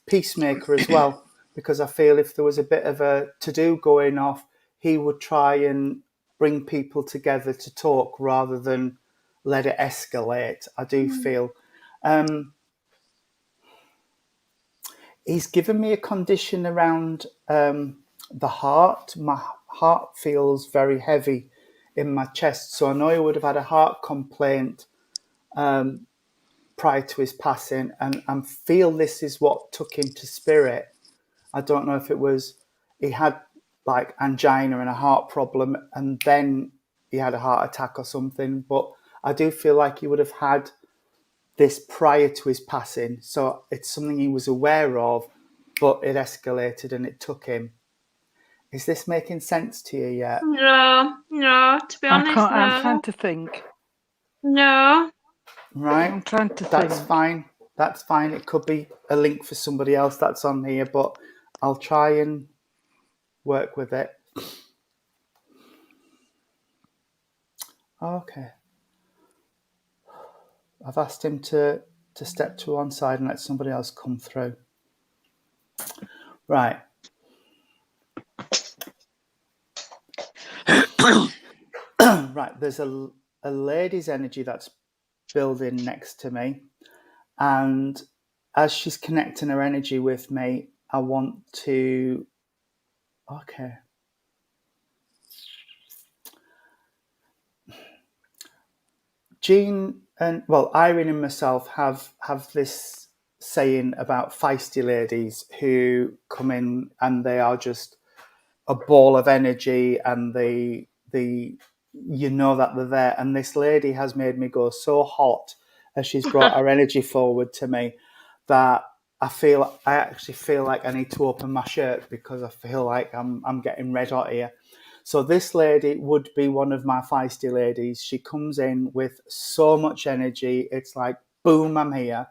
peacemaker as well, because I feel if there was a bit of a to-do going off, he would try and bring people together to talk rather than let it escalate. I do feel he's given me a condition around the heart. My heart feels very heavy in my chest, so I know he would have had a heart complaint prior to his passing, and I feel this is what took him to spirit. I don't know if it was he had like angina and a heart problem, and then he had a heart attack or something, but I do feel like he would have had this prior to his passing, so it's something he was aware of, but it escalated and it took him. Is this making sense to you yet? No, to be honest, no. I'm trying to think. No. Right. I'm trying to That's think. fine. That's fine. It could be a link for somebody else that's on here, but I'll try and work with it. Okay. I've asked him to step to one side and let somebody else come through. Right. Right. There's a lady's energy that's building next to me. And as she's connecting her energy with me, I want to... Okay. Jean and, well, Irene and myself have this saying about feisty ladies who come in and they are just a ball of energy, and they you know that they're there. And this lady has made me go so hot as she's brought her energy forward to me that I actually feel like I need to open my shirt, because I feel like I'm getting red hot here. So this lady would be one of my feisty ladies. She comes in with so much energy. It's like, boom, I'm here.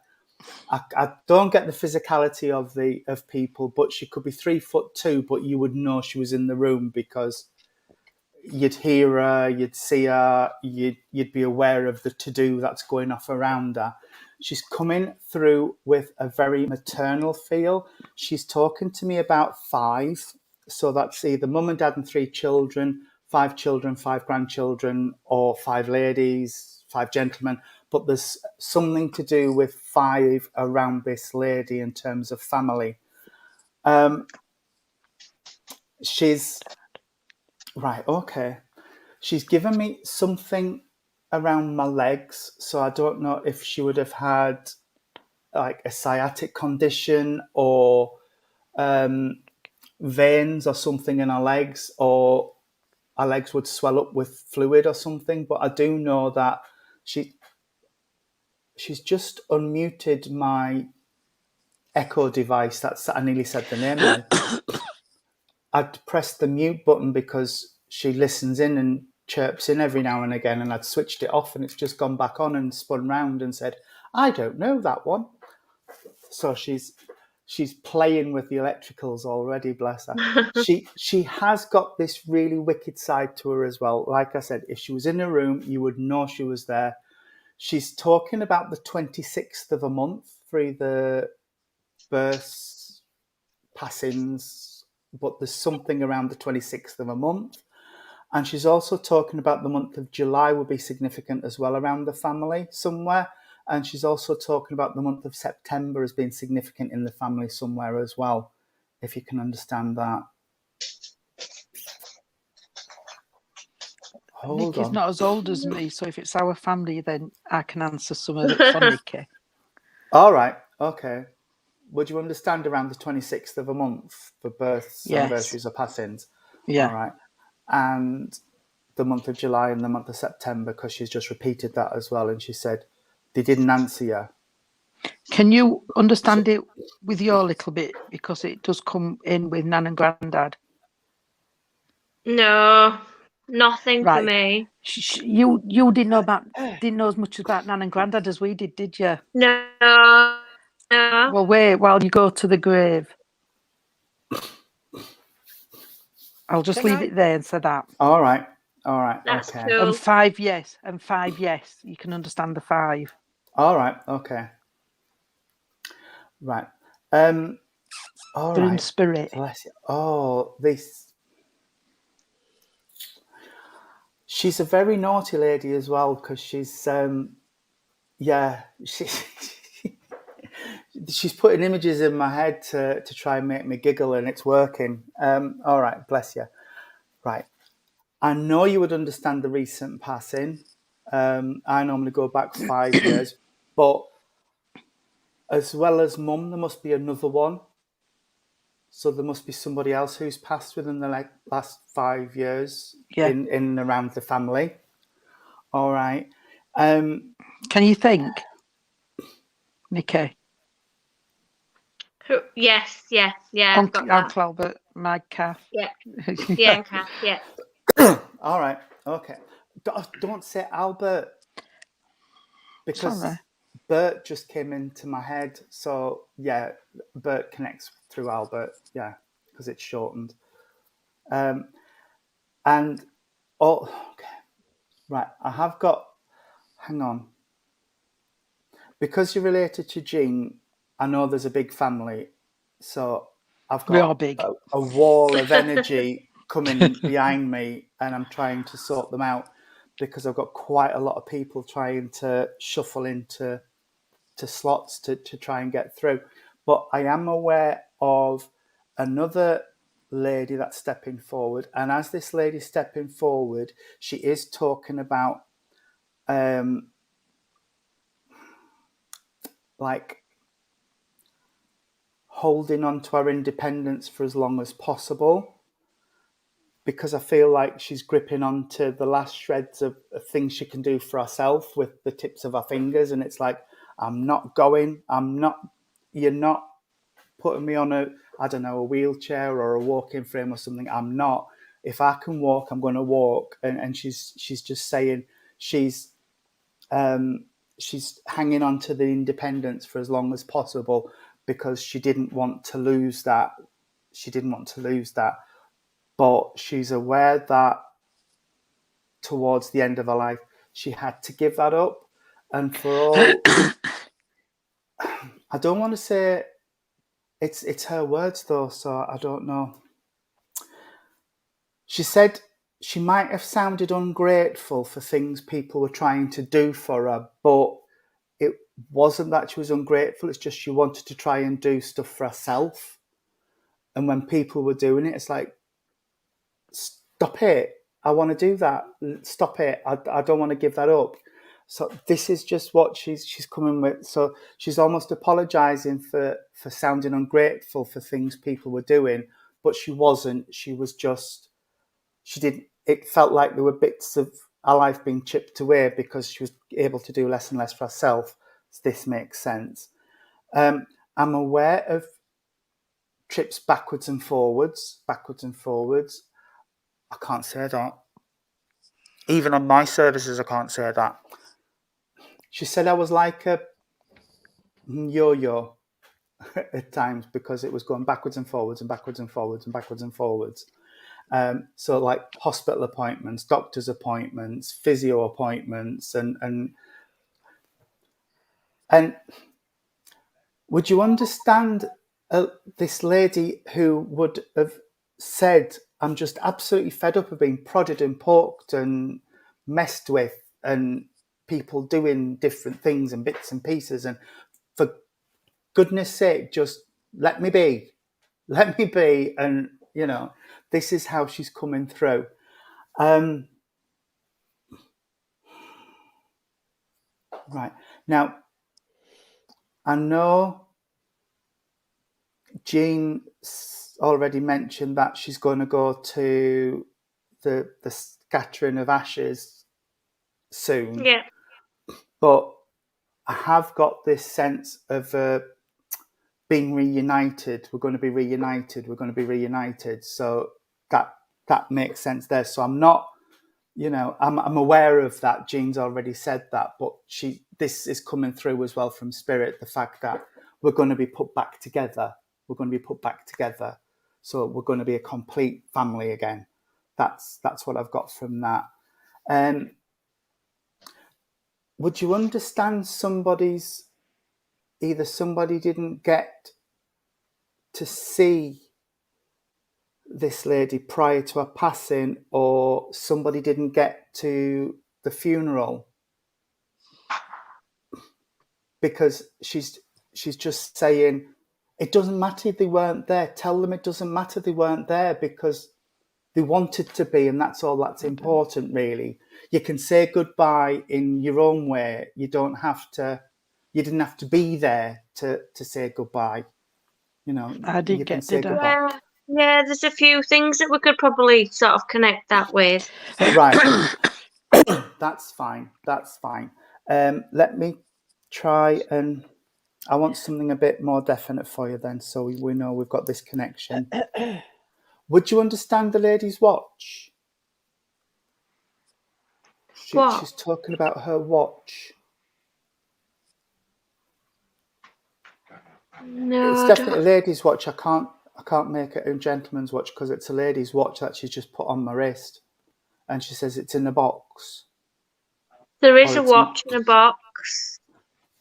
I don't get the physicality of people, but she could be 3'2", but you would know she was in the room because you'd hear her, you'd see her, you'd be aware of the to-do that's going off around her. She's coming through with a very maternal feel. She's talking to me about 5. So that's either mum and dad and 3 children, 5 children, 5 grandchildren, or 5 ladies, 5 gentlemen. But there's something to do with 5 around this lady in terms of family. She's... Right, okay. She's given me something around my legs, so I don't know if she would have had like a sciatic condition or veins or something in her legs, or her legs would swell up with fluid or something. But I do know that she's just unmuted my Echo device. I nearly said the name then. I'd pressed the mute button because she listens in and chirps in every now and again, and I'd switched it off and it's just gone back on and spun round and said, I don't know that one. So she's playing with the electricals already, bless her. She has got this really wicked side to her as well. Like I said, if she was in a room, you would know she was there. She's talking about the 26th of a month for either births, passings, but there's something around the 26th of a month. And she's also talking about the month of July will be significant as well around the family somewhere. And she's also talking about the month of September as being significant in the family somewhere as well, if you can understand that. Nikki's not as old as me, so if it's our family, then I can answer some of it for Nikki. All right, okay. Would you understand around the 26th of a month for births, anniversaries, or passings? Yeah. All right. And the month of July and the month of September, because she's just repeated that as well. And she said, they didn't answer you. Can you understand it with your little bit? Because it does come in with Nan and Grandad. No, nothing for me. You didn't know as much about Nan and Grandad as we did you? No. Well, wait while you go to the grave. I'll just leave it there and say that. All right. That's okay. Cool. And 5 yes. You can understand the 5. All right. Okay. Right. All They're right. in spirit. Bless you. Oh, she's a very naughty lady as well, because she's she's putting images in my head to try and make me giggle, and it's working. All right, bless you. Right. I know you would understand the recent passing. I normally go back 5 years, but as well as Mum, there must be another one. So there must be somebody else who's passed within the last 5 years in and around the family. All right. Can you think, Nikki? Yes. Uncle Albert, my calf. Yeah, and Kath, yeah. All right. Okay. Don't say Albert, because Bert just came into my head. So yeah, Bert connects through Albert. Yeah, because it's shortened. Okay. Right. I have got. Hang on. Because you're related to Jean, I know there's a big family, so I've got a wall of energy coming behind me, and I'm trying to sort them out, because I've got quite a lot of people trying to shuffle into slots to try and get through. But I am aware of another lady that's stepping forward, and as this lady's stepping forward, she is talking about like holding on to our independence for as long as possible, because I feel like she's gripping onto the last shreds of things she can do for herself with the tips of her fingers. And it's like, I'm not going, you're not putting me on a wheelchair or a walking frame or something. I'm not. If I can walk, I'm going to walk. And she's just saying she's hanging on to the independence for as long as possible, because she didn't want to lose that. But she's aware that towards the end of her life, she had to give that up. And for all, I don't want to say it's her words though, so I don't know. She said she might have sounded ungrateful for things people were trying to do for her, but it wasn't that she was ungrateful. It's just she wanted to try and do stuff for herself. And when people were doing it, it's like, stop it. I want to do that. Stop it. I don't want to give that up. So this is just what she's coming with. So she's almost apologising for sounding ungrateful for things people were doing, but she wasn't. She was just, she didn't, it felt like there were bits of her life being chipped away because she was able to do less and less for herself. So this makes sense. I'm aware of trips backwards and forwards. I can't say that. Even on my services, I can't say that. She said I was like a yo-yo at times because it was going backwards and forwards and backwards and forwards and backwards and forwards. So like hospital appointments, doctor's appointments, physio appointments, and would you understand this lady who would have said, I'm just absolutely fed up of being prodded and poked and messed with and people doing different things and bits and pieces, and for goodness sake, just let me be. And, you know, this is how she's coming through. Right. Now, I know Jean already mentioned that she's going to go to the scattering of ashes soon. Yeah. But I have got this sense of being reunited. We're going to be reunited. So that makes sense there. So I'm not, you know, I'm aware of that. Jean's already said that, but this is coming through as well from Spirit, the fact that we're going to be put back together. So we're going to be a complete family again. That's what I've got from that. Would you understand either somebody didn't get to see this lady prior to her passing, or somebody didn't get to the funeral? Because she's just saying, it doesn't matter if they weren't there. Tell them it doesn't matter they weren't there because they wanted to be, and that's all that's important, really. You can say goodbye in your own way. You didn't have to be there to say goodbye. You know, I didn't get, did I? Yeah, there's a few things that we could probably sort of connect that with. Right. That's fine. Let me try and I want something a bit more definite for you then, so we know we've got this connection. Would you understand the lady's watch? She's talking about her watch. No, it's definitely a lady's watch. I can't make it a gentleman's watch because it's a lady's watch that she's just put on my wrist, and she says it's in the box. There is a watch in a box.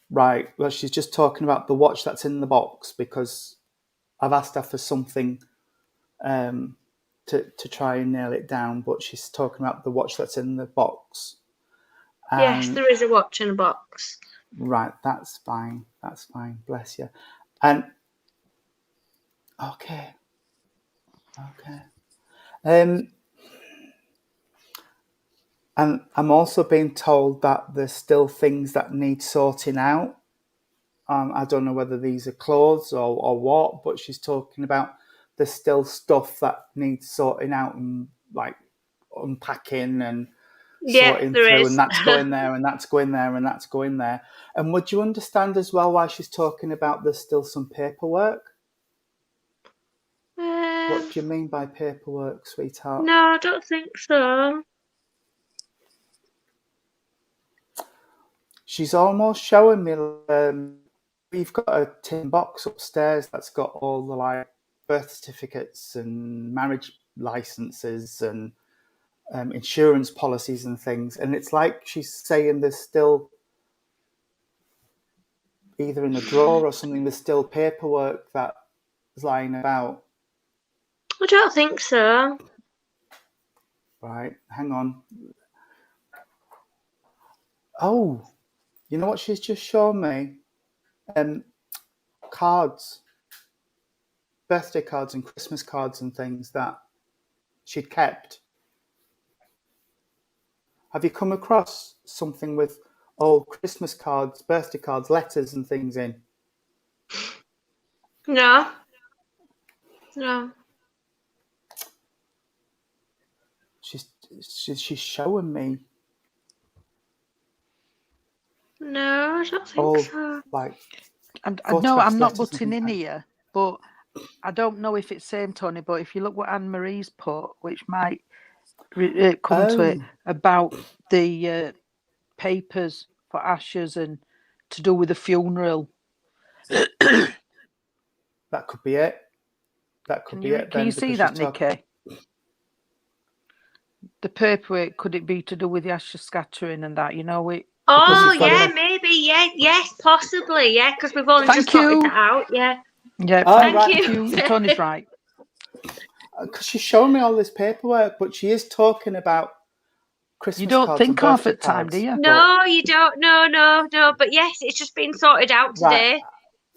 Right. Well, she's just talking about the watch that's in the box because I've asked her for something to try and nail it down, but she's talking about the watch that's in the box. Yes, there is a watch in a box. Right, that's fine. Bless you. And okay. And I'm also being told that there's still things that need sorting out. I don't know whether these are clothes or what, but she's talking about there's still stuff that needs sorting out and like unpacking and sorting through, and that's going there, and that's going there, and that's going there. And would you understand as well why she's talking about there's still some paperwork? What do you mean by paperwork, sweetheart? No, I don't think so. She's almost showing me we've got a tin box upstairs that's got all the like birth certificates and marriage licenses and insurance policies and things, and it's like she's saying there's still either in a drawer or something, there's still paperwork that is lying about. I don't think so. Right, hang on. Oh, you know what she's just shown me? Cards, birthday cards and Christmas cards and things that she'd kept. Have you come across something with old Christmas cards, birthday cards, letters and things in? No. She's showing me. No, I don't think so. Like, I know I'm not butting in here, but I don't know if it's same, Tony, but if you look what Anne-Marie's put, which might come to it, about the papers for ashes and to do with the funeral. That could be it. That could be it. Can you see that, Nikki? The paperwork, could it be to do with the ashes scattering and that, you know? Oh, yeah, maybe, yeah, yes, possibly, yeah, because we've only just sorted that out, yeah. Yeah, thank you. Tony's right. Because she's showing me all this paperwork, but she is talking about Christmas cards. You don't think half at time, do you? No, you don't. No. But yes, it's just been sorted out today.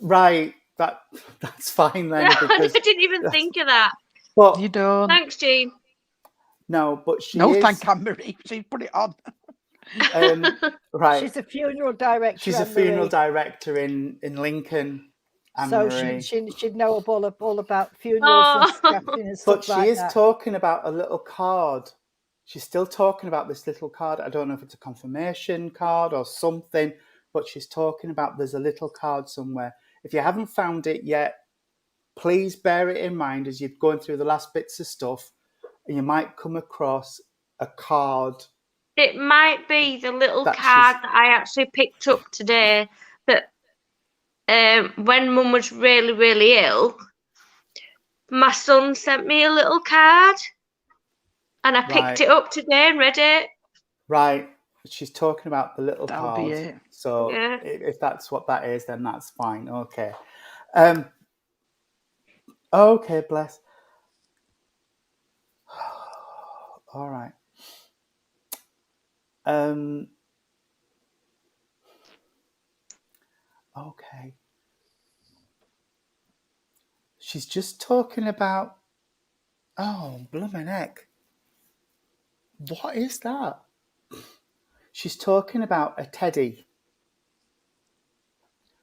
Right. That's fine then. Because I didn't even think of that. But you don't. Thanks, Jean. No, but she No, is... thank Anne-Marie. She put it on. Right. She's a funeral director. She's a funeral director in Lincoln. So she'd know all about funerals and scrapping and stuff like that. But she is talking about a little card. She's still talking about this little card. I don't know if it's a confirmation card or something, but she's talking about there's a little card somewhere. If you haven't found it yet, please bear it in mind as you're going through the last bits of stuff, and you might come across a card. It might be the little card that I actually picked up today that when Mum was really, really ill, my son sent me a little card and I picked it up today and read it. Right. She's talking about the little card. That'll be it. So if that's what that is, then that's fine. Okay. Okay, bless. All right. Okay. She's just talking about... Oh, blooming heck. What is that? She's talking about a teddy.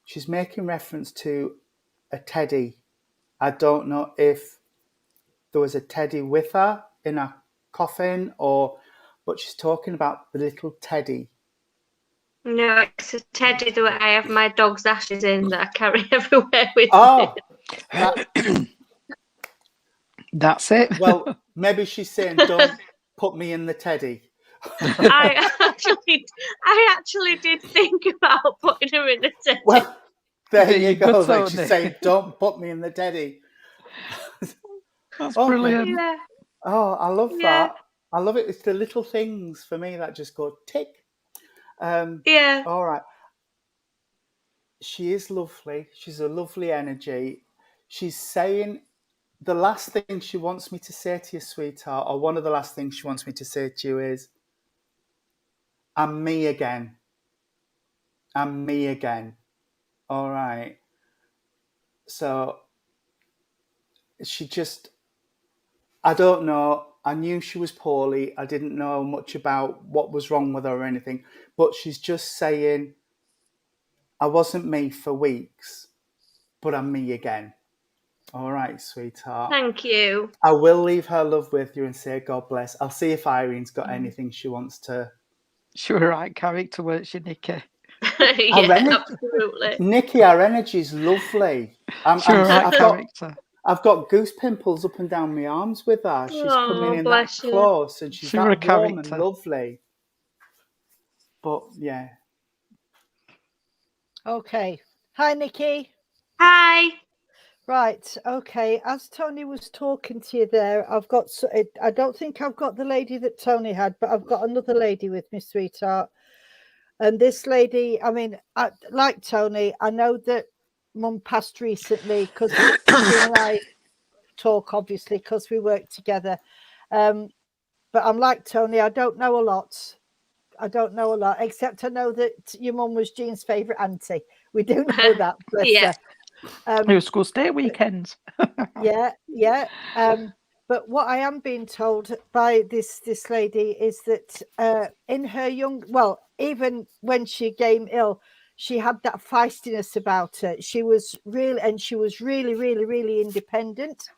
She's making reference to a teddy. I don't know if there was a teddy with her in a coffin but she's talking about the little teddy. No, it's a teddy that I have my dog's ashes in that I carry everywhere with me. That's it. Well, maybe she's saying, don't put me in the teddy. I actually did think about putting her in the teddy. Well, there you go. Like she's saying, don't put me in the teddy. That's brilliant. Yeah. Oh, I love that. I love it. It's the little things for me that just go tick. Yeah. All right. She is lovely. She's a lovely energy. She's saying the last thing she wants me to say to you, sweetheart, or one of the last things she wants me to say to you is, I'm me again. I'm me again. All right. So she just, I don't know. I knew she was poorly. I didn't know much about what was wrong with her or anything. But she's just saying, I wasn't me for weeks, but I'm me again. All right, sweetheart. Thank you. I will leave her love with you and say God bless. I'll see if Irene's got anything she wants to... She's a right character, weren't she, Nikki? Absolutely. Nikki, our energy's lovely. I've got goose pimples up and down my arms with her. She's coming in that close and she's that warm and lovely. But, yeah. Okay. Hi, Nikki. Hi. Right. Okay. As Tony was talking to you there, I don't think I've got the lady that Tony had, but I've got another lady with me, sweetheart. And this lady, I mean, like Tony, I know that Mum passed recently because Jean and I talk, obviously, because we work together. But I'm like Tony, I don't know a lot. Except I know that your mum was Jean's favourite auntie. We do know that. Yeah. It was school stay weekends. Yeah. But what I am being told by this lady is that in even when she became ill, she had that feistiness about her. She was really independent.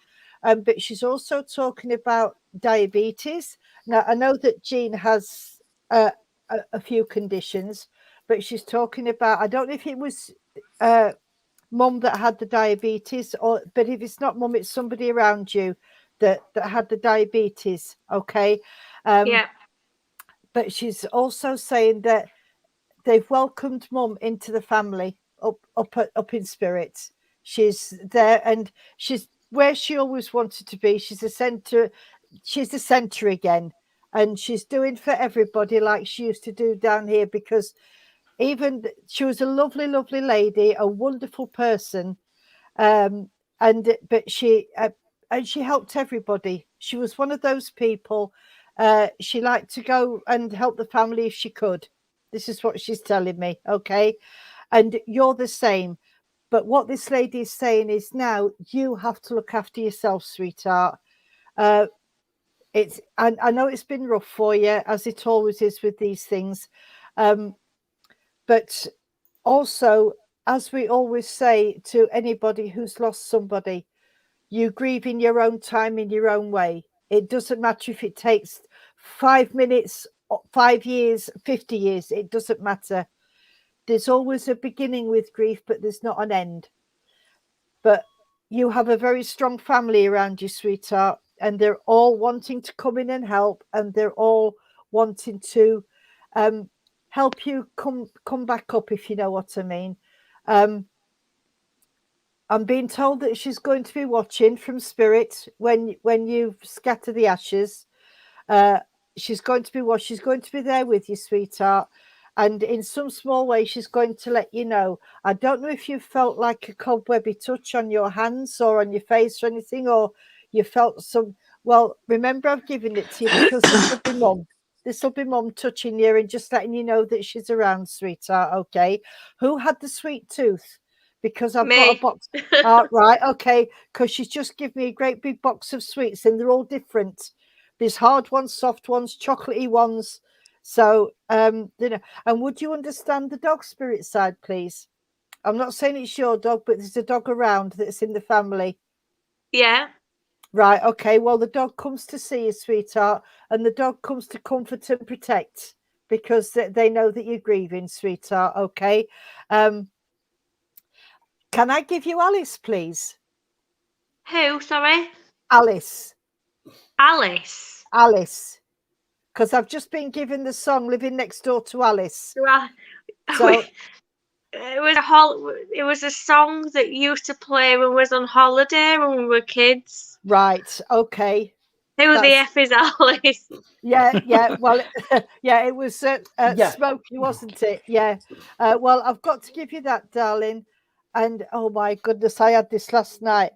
But she's also talking about diabetes. Now, I know that Jean has a few conditions, but she's talking about, I don't know if it was mum that had the diabetes, but if it's not mum, it's somebody around you that had the diabetes. Okay. Yeah. But she's also saying that they've welcomed mum into the family up in spirit. She's there and she's where she always wanted to be. She's the center again, and she's doing for everybody like she used to do down here, because even she was a lovely lady, a wonderful person, but she helped everybody. She was one of those people. She liked to go and help the family if she could. This is what she's telling me. Okay. And you're the same. But what this lady is saying is, now you have to look after yourself, sweetheart. I know it's been rough for you, as it always is with these things. But also, as we always say to anybody who's lost somebody, you grieve in your own time, in your own way. It doesn't matter if it takes 5 minutes, 5 years, 50 years. It doesn't matter. There's always a beginning with grief, but there's not an end. But you have a very strong family around you, sweetheart, and they're all wanting to come in and help, and they're all wanting to help you come back up, if you know what I mean. I'm being told that she's going to be watching from spirit when you scatter the ashes. She's going to be there with you, sweetheart. And in some small way, she's going to let you know. I don't know if you felt like a cobwebby touch on your hands or on your face or anything, or you felt some. Well, remember, I've given it to you because this will be mum. This will be mum touching you and just letting you know that she's around, sweetheart. Okay. Who had the sweet tooth? Because I've got a box. Right. Okay. Because she's just given me a great big box of sweets, and they're all different. There's hard ones, soft ones, chocolatey ones. So, and would you understand the dog spirit side, please? I'm not saying it's your dog, but there's a dog around that's in the family. Yeah. Right. Okay. Well, the dog comes to see you, sweetheart, and the dog comes to comfort and protect, because they know that you're grieving, sweetheart. Okay. Can I give you Alice, please? Who? Sorry. Alice. Alice. Because I've just been given the song "Living Next Door to Alice." So it was a song that used to play when we was on holiday when we were kids. Right. Okay. Who the F is Alice? Yeah. Well, yeah, it was Smokey, wasn't it? Yeah. Well, I've got to give you that, darling. And oh my goodness, I had this last night.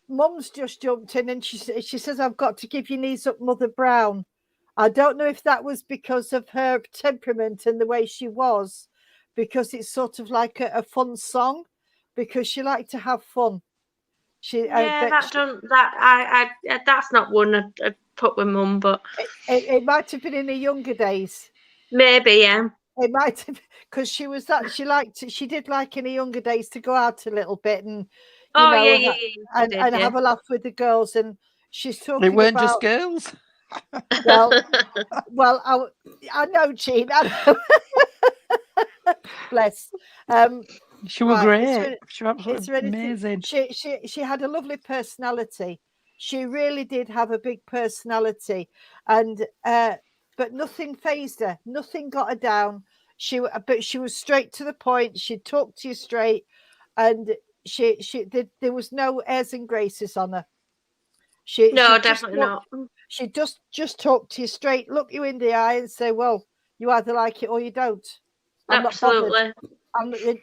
Mum's just jumped in and she says, I've got to give your knees up, Mother Brown. I don't know if that was because of her temperament and the way she was, because it's sort of like a fun song, because she liked to have fun. That's not one I'd put with Mum, but it might have been in the younger days. Maybe, yeah. It might have, because she did like in the younger days to go out a little bit and and have a laugh with the girls. And she's talking about. It weren't about, just girls. Well, I know, Jean. I know. Bless. She was great. She was absolutely amazing. She had a lovely personality. She really did have a big personality, and but nothing fazed her. Nothing got her down. But she was straight to the point. She'd talk to you straight, and there was no airs and graces on her. Definitely not. She just talk to you straight, look you in the eye, and say, "Well, you either like it or you don't." Absolutely.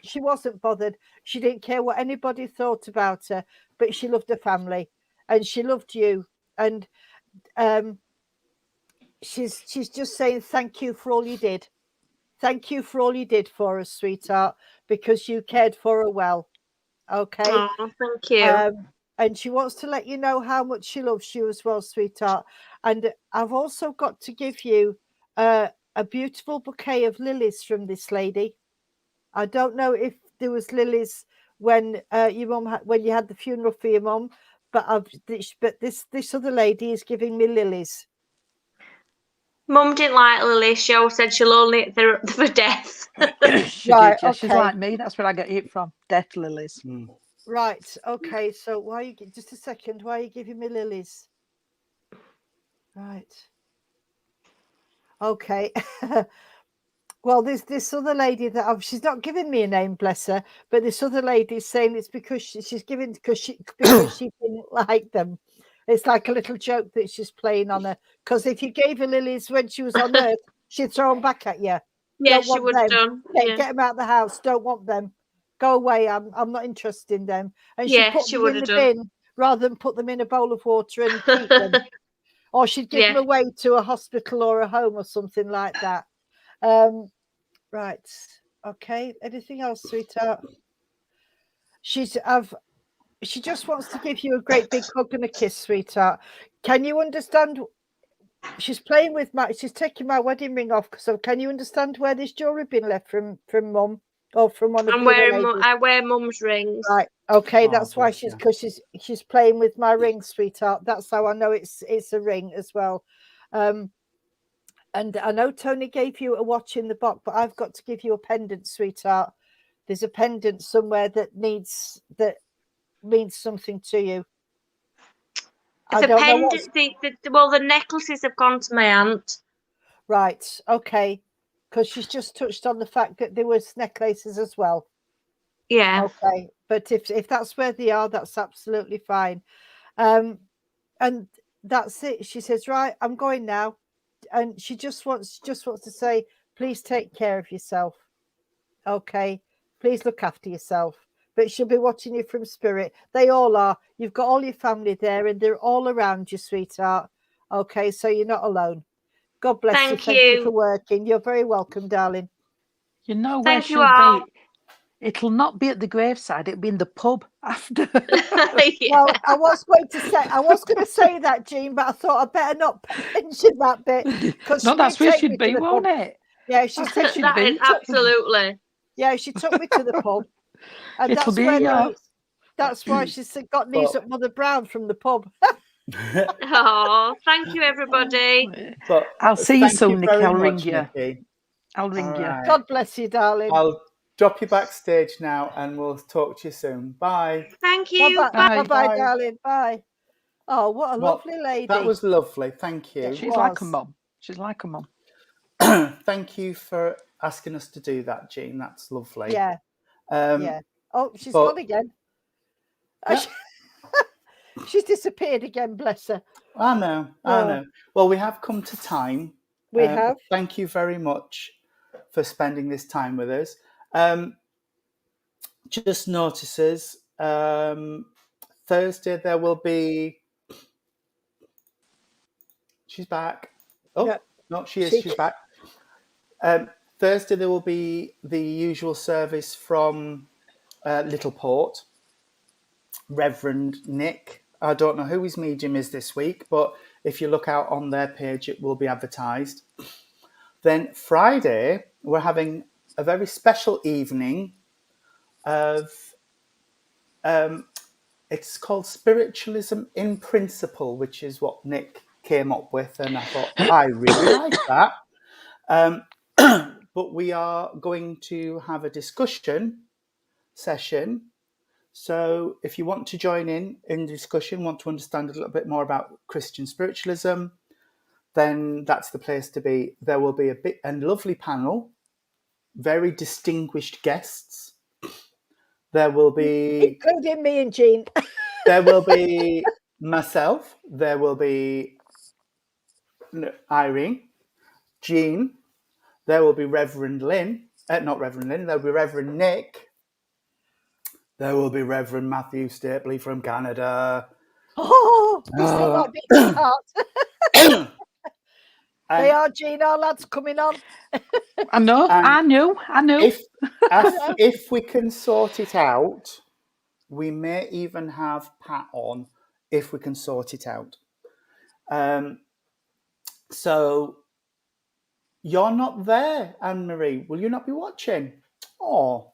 She wasn't bothered. She didn't care what anybody thought about her, but she loved her family and she loved you. And she's just saying thank you for all you did. Thank you for all you did for us, sweetheart, because you cared for her well. Okay. Oh, thank you. And she wants to let you know how much she loves you as well, sweetheart. And I've also got to give you a a beautiful bouquet of lilies from this lady. I don't know if there was lilies when your mum when you had the funeral for your mum, but this other lady is giving me lilies. Mum didn't like lilies. She always said she'll only eat them for death. She did, yeah. She's like me. That's where I get it from. Death lilies. Right. Okay. So why are you just a second? Why are you giving me lilies? Right. Okay. Well, there's this other lady that she's not giving me a name, bless her, but this other lady is saying it's because she's giving because she didn't like them. It's like a little joke that she's playing on her. Because if you gave her lilies when she was on Earth, she'd throw them back at you. Yeah, she would have done. Yeah. Get them out of the house. Don't want them. Go away. I'm not interested in them. And she put them in the bin rather than put them in a bowl of water and keep them. Or she'd give them away to a hospital or a home or something like that. Right. Okay. Anything else, sweetheart? She just wants to give you a great big hug and a kiss, sweetheart. Can you understand? She's playing with she's taking my wedding ring off. So can you understand where this jewelry been left from mum or from one of the other ladies? I wear mum's rings. Right. Okay. That's why she's playing with my ring, sweetheart. That's how I know it's a ring as well. And I know Tony gave you a watch in the box, but I've got to give you a pendant, sweetheart. There's a pendant somewhere that means something to you. The pendant, the necklaces have gone to my aunt. Right. Okay. Because she's just touched on the fact that there was necklaces as well. Yeah. Okay. But if that's where they are, that's absolutely fine. And that's it. She says, right, I'm going now. And she just wants to say, please take care of yourself. Okay, please look after yourself. But she'll be watching you from spirit. They all are. You've got all your family there and they're all around you, sweetheart. Okay, so you're not alone. God bless you. Thank you for working. You're very welcome, darling. You know where she'll be? It'll not be at the graveside. It'll be in the pub after. Well, I was going to say that, Jean, but I thought I better not mention that bit because that's where she'd be, won't it? Yeah, she said she'd be. Absolutely. Yeah, she took me to the pub, and that's why she's got news at Mother Brown from the pub. Oh, thank you, everybody. But I'll see you soon, Nikki. I'll ring you. I'll ring you. God bless you, darling. I'll drop you backstage now and we'll talk to you soon. Bye. Thank you. Bye, darling. Bye. Oh, what a lovely lady. That was lovely. Thank you. Yeah, she's like a mum. She's like a mum. Thank you for asking us to do that, Jean. That's lovely. Yeah. Yeah. Oh, she's gone again. Yeah. She's disappeared again, bless her. I know. Well, we have come to time. We have. Thank you very much for spending this time with us. Just notices, Thursday there will be... She's back. Oh, no, she is. She's back. Thursday there will be the usual service from Littleport. Reverend Nick. I don't know who his medium is this week, but if you look out on their page, it will be advertised. Then Friday, we're having a very special evening of, it's called Spiritualism in Principle, which is what Nick came up with. And I thought, I really like that. But we are going to have a discussion session. So if you want to join in the discussion, want to understand a little bit more about Christian spiritualism, then that's the place to be. There will be a lovely panel, very distinguished guests. There will be... Including me and Jean. There will be myself. There will be Irene, Jean. There will be Reverend Lynn. Not Reverend Lynn. There will be Reverend Nick. There will be Reverend Matthew Stapley from Canada. Oh, that beats heart. They are, Jean, our lads coming on. I know. I knew. If we can sort it out, we may even have Pat on if we can sort it out. So You're not there, Anne-Marie. Will you not be watching? Oh.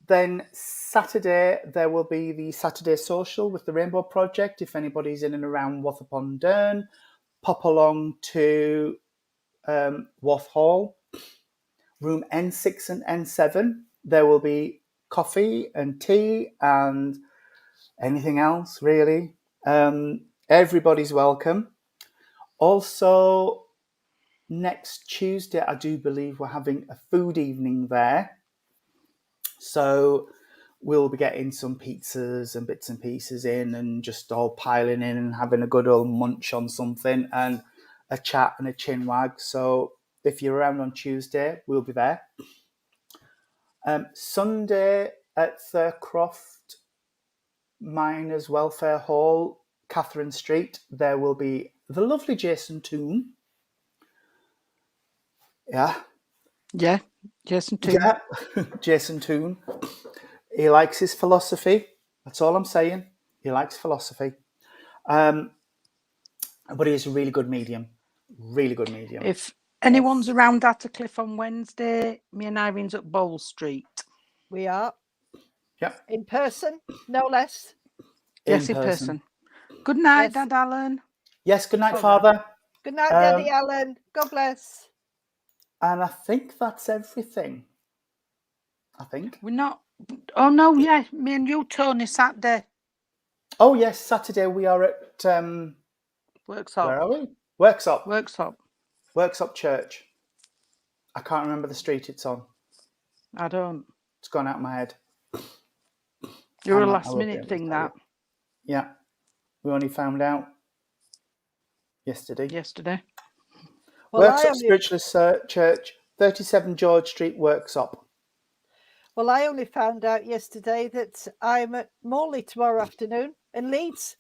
Then Saturday, there will be the Saturday Social with the Rainbow Project. If anybody's in and around Wath upon Dearne, pop along to Wath Hall, room N6 and N7. There will be coffee and tea and anything else, really. Everybody's welcome. Also, next Tuesday, I do believe we're having a food evening there. So we'll be getting some pizzas and bits and pieces in and just all piling in and having a good old munch on something and a chat and a chin wag. So if you're around on Tuesday, we'll be there. Sunday at Thurcroft Miners Welfare Hall, Catherine Street, there will be the lovely Jason Toon. Yeah, Jason Toon. Yeah, Jason Toon. He likes his philosophy. That's all I'm saying. He likes philosophy. But he's a really good medium. Really good medium. If anyone's around Attercliffe on Wednesday, me and Irene's at Bowl Street. We are. Yep. In person, no less. Yes, in person. Good night, Dad Alan. Yes, good night, Father. Good night, Daddy Alan. God bless. And I think that's everything. I think. We're not... Oh, no, yeah. Me and you, Tony, Saturday. Oh, yes, Saturday we are at... Worksop. Where are we? Worksop. Worksop Church. I can't remember the street it's on. I don't. It's gone out of my head. You're a last-minute thing, that. Yeah. We only found out yesterday. Well, Worksop Spiritualist Church, 37 George Street, Worksop. Well, I only found out yesterday that I'm at Morley tomorrow afternoon in Leeds.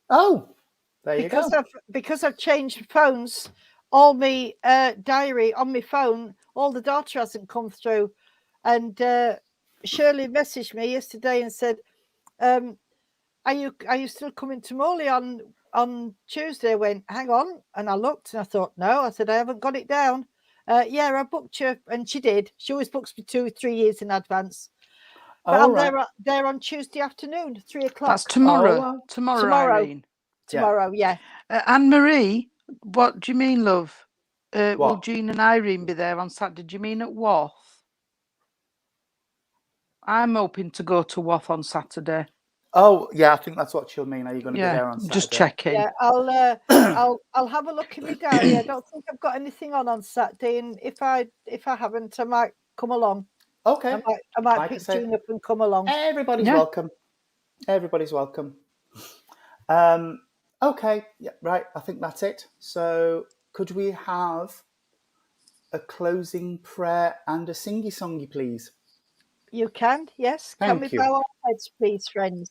Oh, there you go. Because I've changed phones, all my diary on my phone, all the data hasn't come through. And Shirley messaged me yesterday and said, are you still coming to Morley on Tuesday? I went, hang on. And I looked and I thought, no. I said, I haven't got it down. Yeah, I booked you. And she did. She always books me 2 or 3 years in advance. But I'm there on Tuesday afternoon, 3 o'clock. That's tomorrow. Tomorrow, Irene. Tomorrow, yeah. Anne-Marie, what do you mean, love? Will Jean and Irene be there on Saturday? Do you mean at Wath? I'm hoping to go to Wath on Saturday. Oh, yeah, I think that's what she'll mean. Are you going to be there on Saturday? Just checking. Yeah, I'll have a look in my diary. I don't think I've got anything on Saturday, and if I haven't, I might come along. Okay. I might pick Jean up and come along. Everybody's welcome. Everybody's welcome. Okay, yeah, right. I think that's it. So, could we have a closing prayer and a singy-songy, please? You can, yes. Thank can we you. bow our heads, please, friends?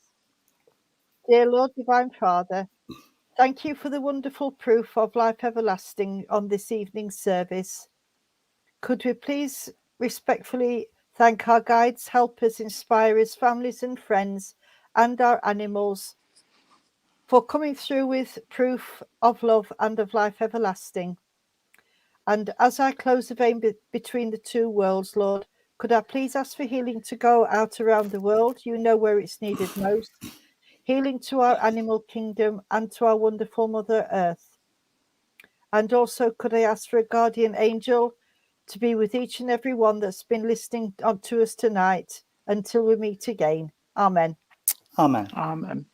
Dear Lord, Divine Father, thank you for the wonderful proof of life everlasting on this evening's service. Could we please respectfully thank our guides, helpers, inspirers, families and friends, and our animals for coming through with proof of love and of life everlasting. And as I close the vein between the two worlds, Lord, could I please ask for healing to go out around the world? You know where it's needed most. Healing to our animal kingdom and to our wonderful Mother Earth. And also, could I ask for a guardian angel to be with each and every one that's been listening to us tonight until we meet again. Amen. Amen. Amen.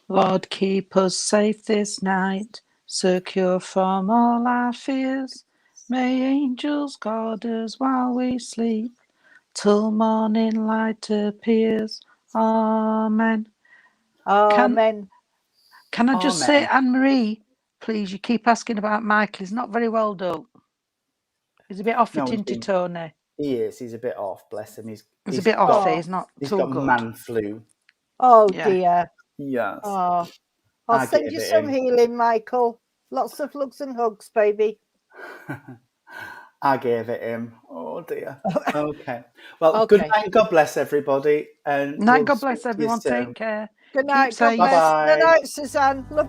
Lord, keep us safe this night, secure from all our fears. May angels guard us while we sleep, till morning light appears. Amen. Amen. Can I just say, Anne-Marie, please, you keep asking about Michael. He's not very well done. He's a bit off it into Tony. He is. He's a bit off, bless him. He's a bit off. He's not he's too got good. Man flu. Oh, dear. Yes. Oh, I'll send you some healing, Michael. Lots of hugs and hugs, baby. I gave it him. Oh, dear. Okay. Well, good night. God bless everybody. And night. God bless everyone. Take care. Good night. God bless. Good night, Suzanne. Look.